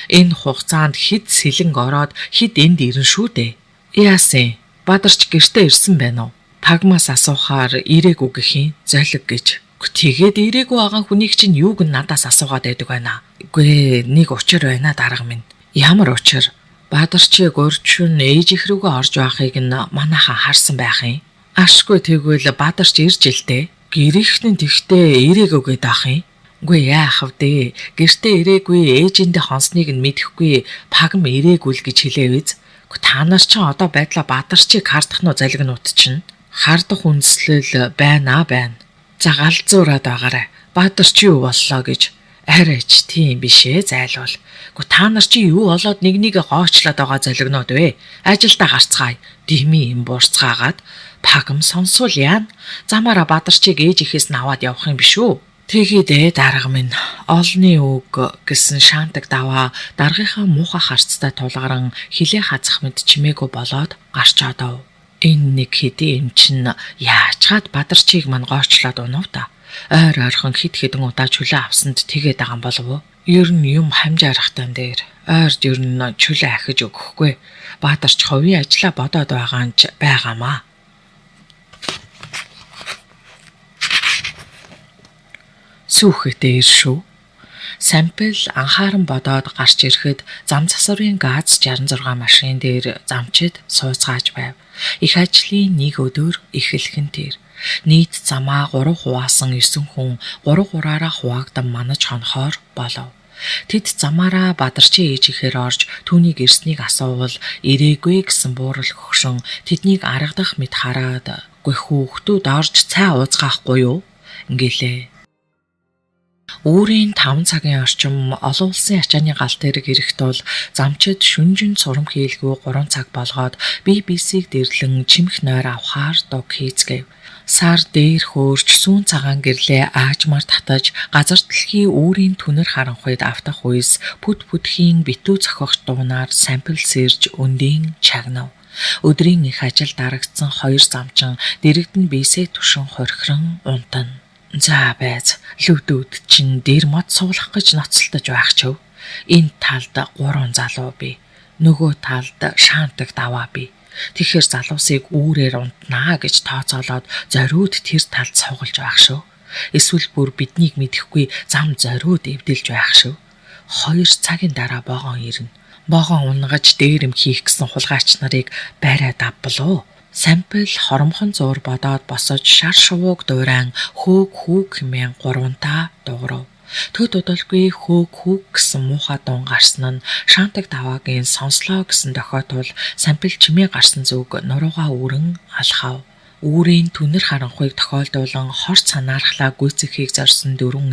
Энэ хугацаанд хэд сэлэнг ороод хэд энд ирэн шүү дээ. Яасан? Бадарч гэртээ ирсэн байна уу? Пагмаас асуухаар ирээгүй гэхийн золиг гэж. Тэгээд ирээгүй байгаа хүнийг чинь юуг нь надаас асуугаад байдаг байна. Үгүй нэг учир байна дарга минь. Ямар учир? Бадарчиг урьдчүн ээж их рүүгээ орж байхыг нь манайхан харсан байх юм. Ашгүй тэгвэл бадарч ирж илтээ. Гэрээхнэн тэгтээ ирээгүй гээд ах юм. Үгүй яах вэ? Гэртээ ирээгүй ээжиндээ хонсныг нь мэдэхгүй пагм ирээгүй л гэж хэлээвэз. Та нар ч одоо байдлаа бадарчиг хардах нь залгинууд чинь. Хардах үндэслэл байна. За галзуураад байгаарай. Бадарч юу боллоо гэж. Арайч тийм бишээ зайлуул. Та нар чи юу болоод нэг гоочлаад байгаа залгинууд вэ? Ажилдаа гарцгаая. Дими юм буурцгаагаад пагм сонсвол яана. Замаараа бадарчиг ээж ихээс нь аваад явах юм биш үү? Тэгээд дарга минь олны үг гэсэн шаантаг даваа даргийнхаа муухай харцтай тулгаран хилээ хазах мэд чимээгүй болоод гарч одов. Энэ нэг хэдийн юм чин яачгаад бадарчиг мань гоочлоод унав та. Ойр ойрхон хит хитэн удаа чөлөө авсанд тэгээд байгаа юм болов уу? Ер нь юм хамжаарахтан дээр ойрд ер нь чөлөө ахиж өгөхгүй. Бадарч ховын ажлаа бодоод байгаа юм ч байгаамаа. Сүүхэтэй ир шүү. Сампл анхааран бодоод гарч ирэхэд зам засварын ГАЗ 66 машин дээр замчид сууцгааж байв. Их ажлын нэг өдөр эхлэх нь тэр. Нийт замаа 3 хуваасан 9 хүн 3-3-аараа хуваагдан манаж хонохоор болов. Тэд замаараа бадарчин ээж ихээр орж түүнийг ирснийг асуувал ирээгүй гэсэн буурал хөгшин тэднийг аргадах мэт хараад "Гүй хүүхдүүд орж цай ууцгаахгүй юу?" ингэлээ. Үүрийн 5 цагийн орчим олон улсын ачааны гал дээрэг ирэхэд бол замчид шүнжин сурам хийлгүй 3 цаг болгоод BBC-г дэрлэн чимэх нойр авахаар дуг хийцгээв. Сар дээр хөөрч сүүн цагаан гэрлээ аажмаар татаж газар дэлхий үүрийн түнэр харанхуйд автах үес пүтхийн битүү зохиогч дуунаар сампл сэрж өндийн чагнав. Өдрийн их ажил дарагдсан 2 замчин дэрэгдэн бисээ түшин хорхирон унтана. За байз лүдүүд чинь дээр мод суулгах гэж ноцолдож байх ч өв. Энэ талд 3 залуу бий. Нөгөө талд шаантаг даваа бий. Тэгэхээр залуусыг үүрээр унтнаа гэж тооцоолоод зориуд тэр талд суугалж байх шүү. Эсвэл бүр биднийг мэдэхгүй зам зориуд эвдэлж байх шүү. 2 цагийн дараа боогон ирнэ. Боогон унгаж дээрэм хийх гэсэн хулгайч нарыг байраад авбалуу. Сампл хоромхон зуур бодоод босож шар шувууг дуурайн хөөх хэмээн 3 дуурав. Төд удалгүй хөөх гэсэн муухай дун гарсан нь шаантаг даваагийн сонслоо гэсэн дохиотвол сампл чимээ гарсан зүг нуруугаа үрэн алхав. Үүрийн түнэр харанхуйг тохиолдуулан хор санаархлаа гүйцэхийг зорьсон дөрвөн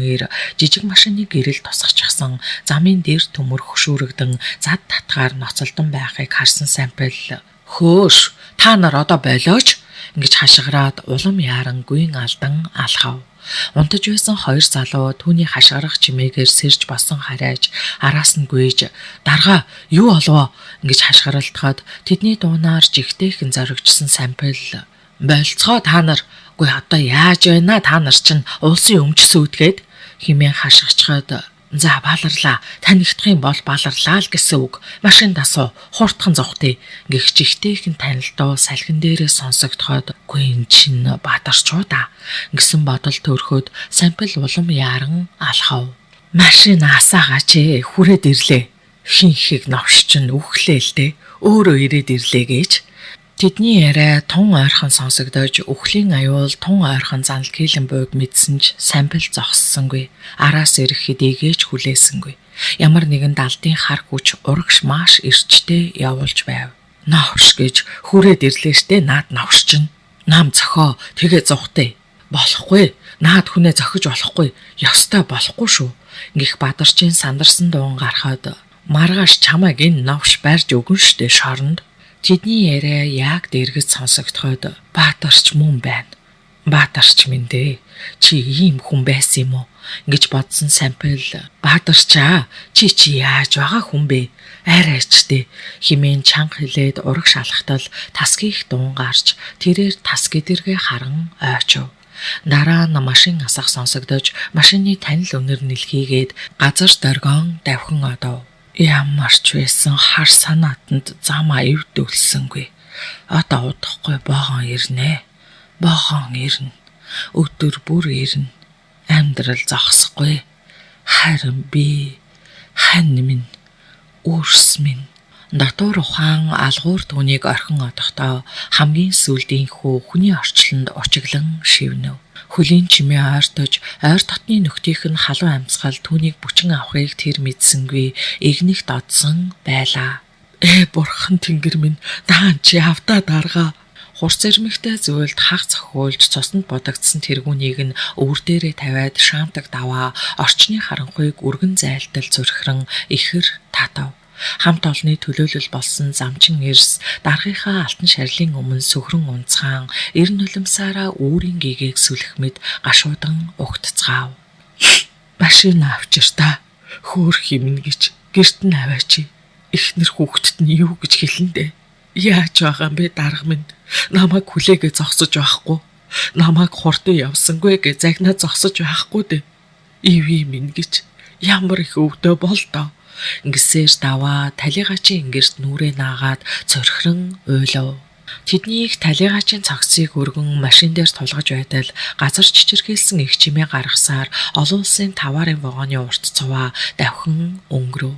жижиг машины гэрэл тусгачихсан замын дээр төмөр хөшүүрэгдэн зад татгаар ноцолдон байхыг харсан Сампел "Хөөш, та нар одоо болооч" ингэж хашгираад улам яаран гүйн алдан алхав. Унтаж байсан хоёр залуу түүний хашгирах чимээгээр сэрж босон харайж араас нь гүйж "Дарга юу олвоо" ингэж хашгиралтахад тэдний дуунаар жигтэйхэн зоригчсан Сампел "Болцгоо та нар. Гүй одоо яаж байна та нар чинь улсын өмч сүйдгээд" хэмээн хашгичхад "За бааларлаа. Танигдах юм бол бааларлаа л гэсэн үг. Машин дасуу. Хууртхан зовхтээ" гэх жигтэйхэн танилтуу салхин дээрээ сонсогдоход "Гүй эн чинь баатарчуу да" гэсэн бодол төрөхөд Сампел улам яаран алхав. Машин асаагаач хүрээд ирлээ. Хин хийг новш чинь үхлээ л дээ. Өөрөө ирээд ирлээ гэж. Тэдний яриа тун ойрхон сонсогдож үхлийн аюул тун ойрхон занал килэн бууд мэдсэн ч Сампел зогссонгүй. Араас ирэх хэдийгээж хүлээсэнгүй. Ямар нэгэн далдын хар хүч урагш маш эрчтэй явуулж байв. "Новш гэж хүрээд ирлээ штэ наад новш чинь. Нам зохио тэгээ зухтээ. Болохгүй. Наад хүнээ зохиж болохгүй. Ёстой болохгүй шүү" гэх Бадарчин сандарсан дуун гарахад "Маргааш чамайг энэ новш барьж өгнө штэ шоронд." Тэдний яриа яг дэргэд сонсогдоход "Баатарч мөн байна. Баатарч минь дээ. Чи ийм хүн байсан юм уу?" гэж бодсон Сампел "Баатарчаа чи яаж байгаа хүн бэ? Арайч дээ" хэмээн чанга хэлээд урагш алхтал тасгийх дуун гарч тэрээр тас гэдэргээ харан ойчов. Дараа нь машин асах сонсогдож машины танил өнөр нэлхийгээд газар доргион давхин одов. Ямар ч байсан хар санаатанд зам аюулдүүлсэнгүй. Одоо удахгүй боогон ирнэ. Боогон ирнэ. Өдөр бүр ирнэ. Амьдрал зогсохгүй. Харин би хань минь үрс минь. Дотор ухаан алгуур түүнийг орхин одохдоо хамгийн сүүлдийн хүний орчлонд учиглан шивнэв. Хөлийн чимээ ойртож, ойр дотны нөхдийнх нь халуун амьсгал түүнийг бүчин авахыг тэр мэдсэнгүй игнэх додсон байлаа. Бурхан тэнгэр минь, даан чи авдаа дарга. Хурц ирмэгтэй зөвлөлд хаг цохиулж цуснд бодогдсон тэргүүнийг нь өвөр дээрээ тавиад шаантаг даваа орчны харанхуйг үргэн зайлтал зүрхрэн ихэр татав. Хамт олонны төлөөлөл болсон замчин эрс даргийнхаа алтан шарлын өмнө сөхрөн унцгаан эр нулимсаараа үүрийн гэгээг сүлхмэд гашуудан угтцгаав. Машин авчир та хөөр химнэ гэж гэрт нь аваач. Эхнэр хүүхдэд нь юу гэж хэлэндэ? Яаж байгаа юм бэ дарга минь? Намайг хүлээгээ зогсож байхгүй. Намайг хурдан явсангүй гэж загнаа зогсож байхгүй дээ. Иви минь гэж ямар их өвдөө бол доо. Ингэсээр даваа талигаачийн ингэрт нүрээ наагаад цорхирон уйлав. Тэдний их талигаачийн цогцыг өргөн машин дээр тулгаж байтал газар чичирхийлсэн их чимээ гаргасаар олон улсын таваарын вагоны урт цуваа давхин өнгөрөв.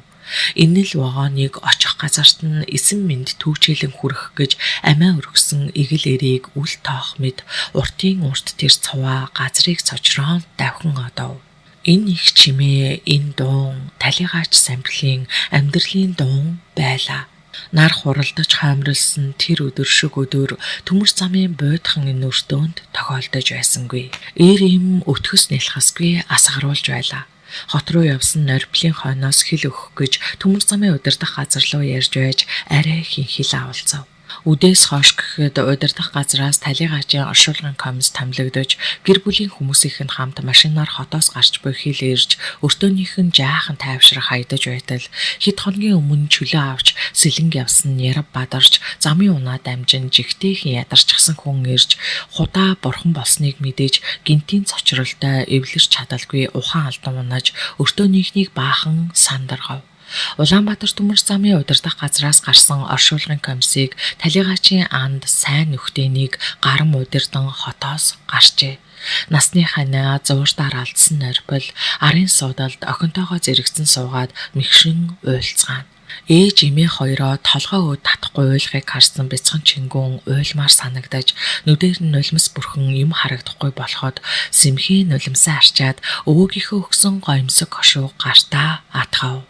Энэ л вагоныг очих газарт нь эсэн мэнд түүчээлэн хүрэх гэж амиа өргөсөн игэл эрийг үл тоох мэд уртын урт тэр цуваа газрыг цочроон давхин одов. Энэ их чимээ, энэ дуун, талигаач Самплийн амьдралын дуун байлаа. Нар хуралдаж хаамрилсан тэр өдөр шиг өдөр төмөр замын буйдхан энэ өртөөнд тохиолдож байсангүй. Эр им өтгөс нэлхасгүй асгаруулж байлаа. Хот руу явсан норплын хойноос хил өгөх гэж төмөр замын удирдах газар руу ярьж байж арай хинхил авалцав. Үдээс хойш гэхэд удирдах газраас талигаачийн оршуулгын комисс томилогдож гэр бүлийн хүмүүсийнх нь хамт машинаар хотоос гарч буй хил ирж өртөөнийх нь жаахан тайвшрах хайдаж байтал хэд хоногийн өмнө чөлөө авч сэлэнг явсан Ярав бадарч замын унаа дамжин жигтэйхэн ядарчихсан хүн ирж худаа бурхан болсныг мэдээж гинтийн цочролтой эвлэрч чадалгүй ухаан алдан унаж өртөөнийхнийг баахан сандаргав. Улаанбаатар төмөр замын удирдах газраас гарсан оршуулгын комиссийг талигаачийн анд сайн нөхдөөнийг гарам удирдан хотоос гарчээ. Насны ханаа зууртаар алдсан норбол арын суудалд охинтойгоо зэрэгцэн суугаад мэгшин уйлцгаана. Ээж эмээ хоёроо толгой өд татахгүй уйлахыг харсан бяцхан чингүүн уйлмаар санагдаж нүдээр нь нулимс бүрхэн юм харагдахгүй болоход сэмхийн нулимсаа арчаад өвөөгийнхөө өгсөн гоёмсог хошуу гартаа атгав.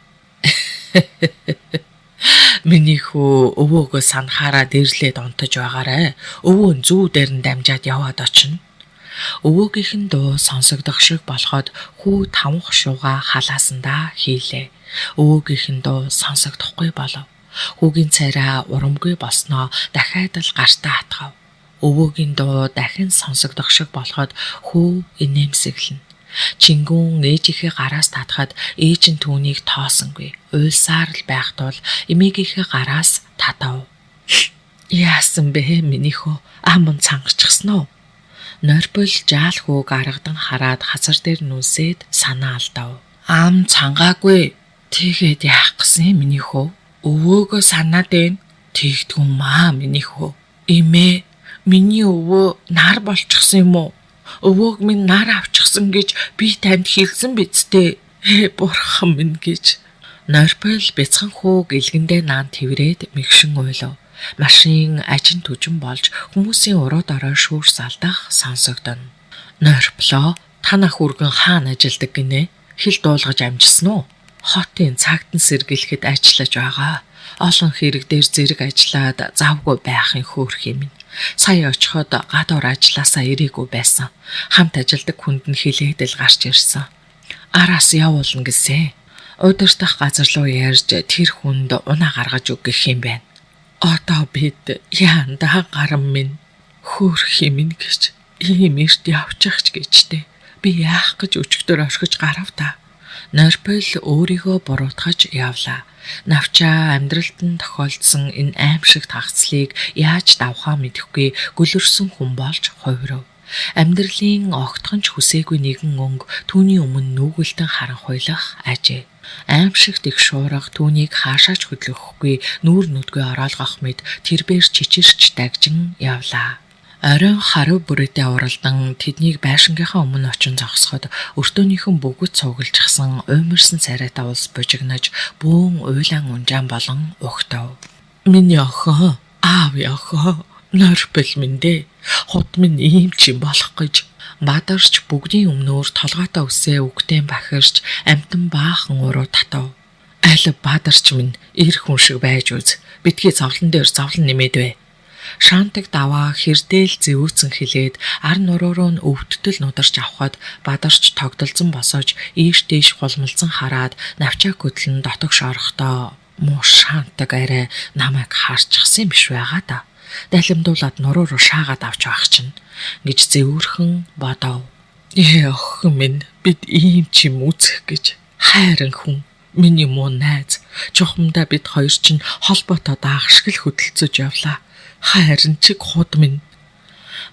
Миний хүү өвөөгөө санахаараа дэрлээд онтож байгаарэ. Өвөө нь зүү дээр нь дамжаад яваад очино. Өвөөгийнх нь дуу сонсогдох шиг болоход хүү таван хушууга халаасандаа хийлээ. Өвөөгийнх нь дуу сонсогдохгүй болов. Хүүгийн царай урамгүй болсноо дахиад л гартаа хатгав. Өвөөгийн дуу дахин сонсогдох шиг болоход хүү инээмсэглэнэ. Чингүүн ээжийнхээ гараас татхад ээж нь түүнийг тоосонгүй. Уйлсаар л байх тул эмээгийнхээ гараас татав. Яасан бэ миний хөө? Ам цангачихсан уу? Норбол жаал хүү гаргадан хараад хазар дээр нүсээд санаа алдав. Ам цангаагүй. Тэгээд яах гэсэн миний хөө? Өвөөгөө санаад байна. Тэгдгүй маа миний хөө. Эмээ, миний өвөө нар болчихсон юм уу? Өвөөг минь нар авчихсан гэж би танд хэлсэн биз дээ. Бурхан минь гэж. Норбол бяцхан хөөг илгэндээ наан тэврээд мэгшин уйлав. Машин ажин түжин болж хүмүүсийн урууд орой шүүрс алдах сонсогдоно. Норблоо танах үргэн хаана ажилдаг гинэ? Хэл дуулгаж амжсан уу? Хотын цагтан сэргийлэхэд ажиллаж байгаа. Олон хэрэг дээр зэрэг ажиллаад завгүй байхын хөөх юм. Сая очиход гадуур ажилласаа ирээгүй байсан. Хамт ажилдаг хүнд нь хилээд л гарч ирсэн. Араас явуулна гэсэн. Удирдах газар руу ярьж тэр хүнд унаа гаргаж өгөх юм байна. Одоо бид яанда гарам минь хөөх юм гэж ийм эрт явчих ч гэжтэй. Би яах гэж өчигдөр орхиж гарав та. Норбол өөрийгөө буруутгаж явлаа. Навчаа амьдралд нь тохиолдсон энэ аимшигт хагцлыг яаж давхаа мэдэхгүй гөлөрсөн хүн болж хувирав. Амьдралын огтхон ч хүсээгүй нэгэн өнгө түүний өмнө нүгэлтэн харанхуйлах ажээ. Аимшигт их шуурга түүнийг хаашаач хөдлөхгүй нүүр нүдгүй ороолгох мэд тэрбээр чичирч дагжин явлаа. Оройн харав бүрээдээ уралдан тэднийг байшингийнхаа өмнө очин зогсоход өртөөнийхэн бүгд цуглжсан уймарсан царайтай улс бужигнаж бөөн уйлан унжаан болон угтав. Миний охин, аав охин, Норбол минь дээ. Худ минь ийм ч юм болох гэж бадарч бүгдийн өмнөөр толгойтой үсээ үгтэн бахирч амтан баахан уруу татав. Аль бадарч минь эр хүн шиг байж үз. Битгий зовлон дээр зовлон нэмээд бай. Шаантаг даваа хэрдэл зэвүүцэн хилээд ар нуруу нь өвдтөл нударч авахад бадарч тогтолцсон босож ийш тийш хулмалцсан хараад навчаа көдлөн дотогш орохдоо муу шаантаг арай намайг харчихсан юм биш байгаа да. Далимдуулаад нуруу руу шаагаад авч байх чинь гэж зэвүүрхэн бодов. Охин минь бид ийм ч юм үзэх гэж хайран хүн. Миний муу найз чухамдаа бид хоёр чинь холбоотоо даах шиг л хөдөлцөж явлаа. Хайрын чиг худ минь.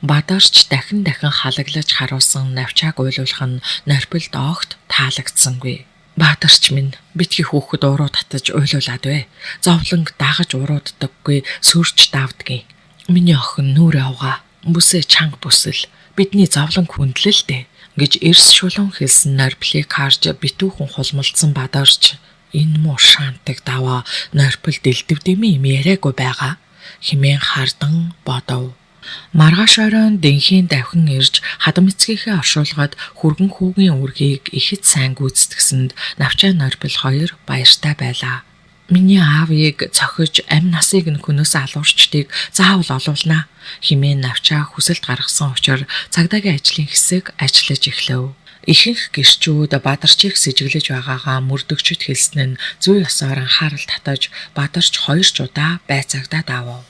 Бадарч дахин халаглаж харуулсан навчааг уйлуулах нь Норболд огт таалагдсангүй. Бадарч минь битгий хүүхэд уруу татаж уйлуулад бай. Зовлонг дагаж урууддаггүй сүрч давдгийн. Миний охин нүрэ авгаа. Бүсээ чанга бүсэл. Бидний зовлон хүндлэлтэй гэж эрс шулуун хэлсэн Норблыг харж битүүхэн хулмалцсан бадарч энэ муу шаантаг даваа Норбол дэлдэвдэмий юм яриаггүй байгаа хэмээн хардан бодов. Маргааш оройн дэнхийн давхин ирж хадам эцгийнхээ оршуулгад хүргэн хүүгийн үргийг ихэд сайн гүйцэтгсэнд навчаа Норбол хоёр баяртай байлаа. Миний аавыг цохиж амь насыг нь хүнөөс алуурчдыг заавал олуулнаа хэмээн навчаа хүсэлт гаргасан учраас цагдаагийн ажлын хэсэг ажиллаж эхлэв. Ихэнх гэрчүүд бадарчийг сэжиглэж байгаагаа мөрдөгчд хэлсэн нь зүй ёсоор анхаарал татаж бадарч 2 удаа байцаагдаад авав.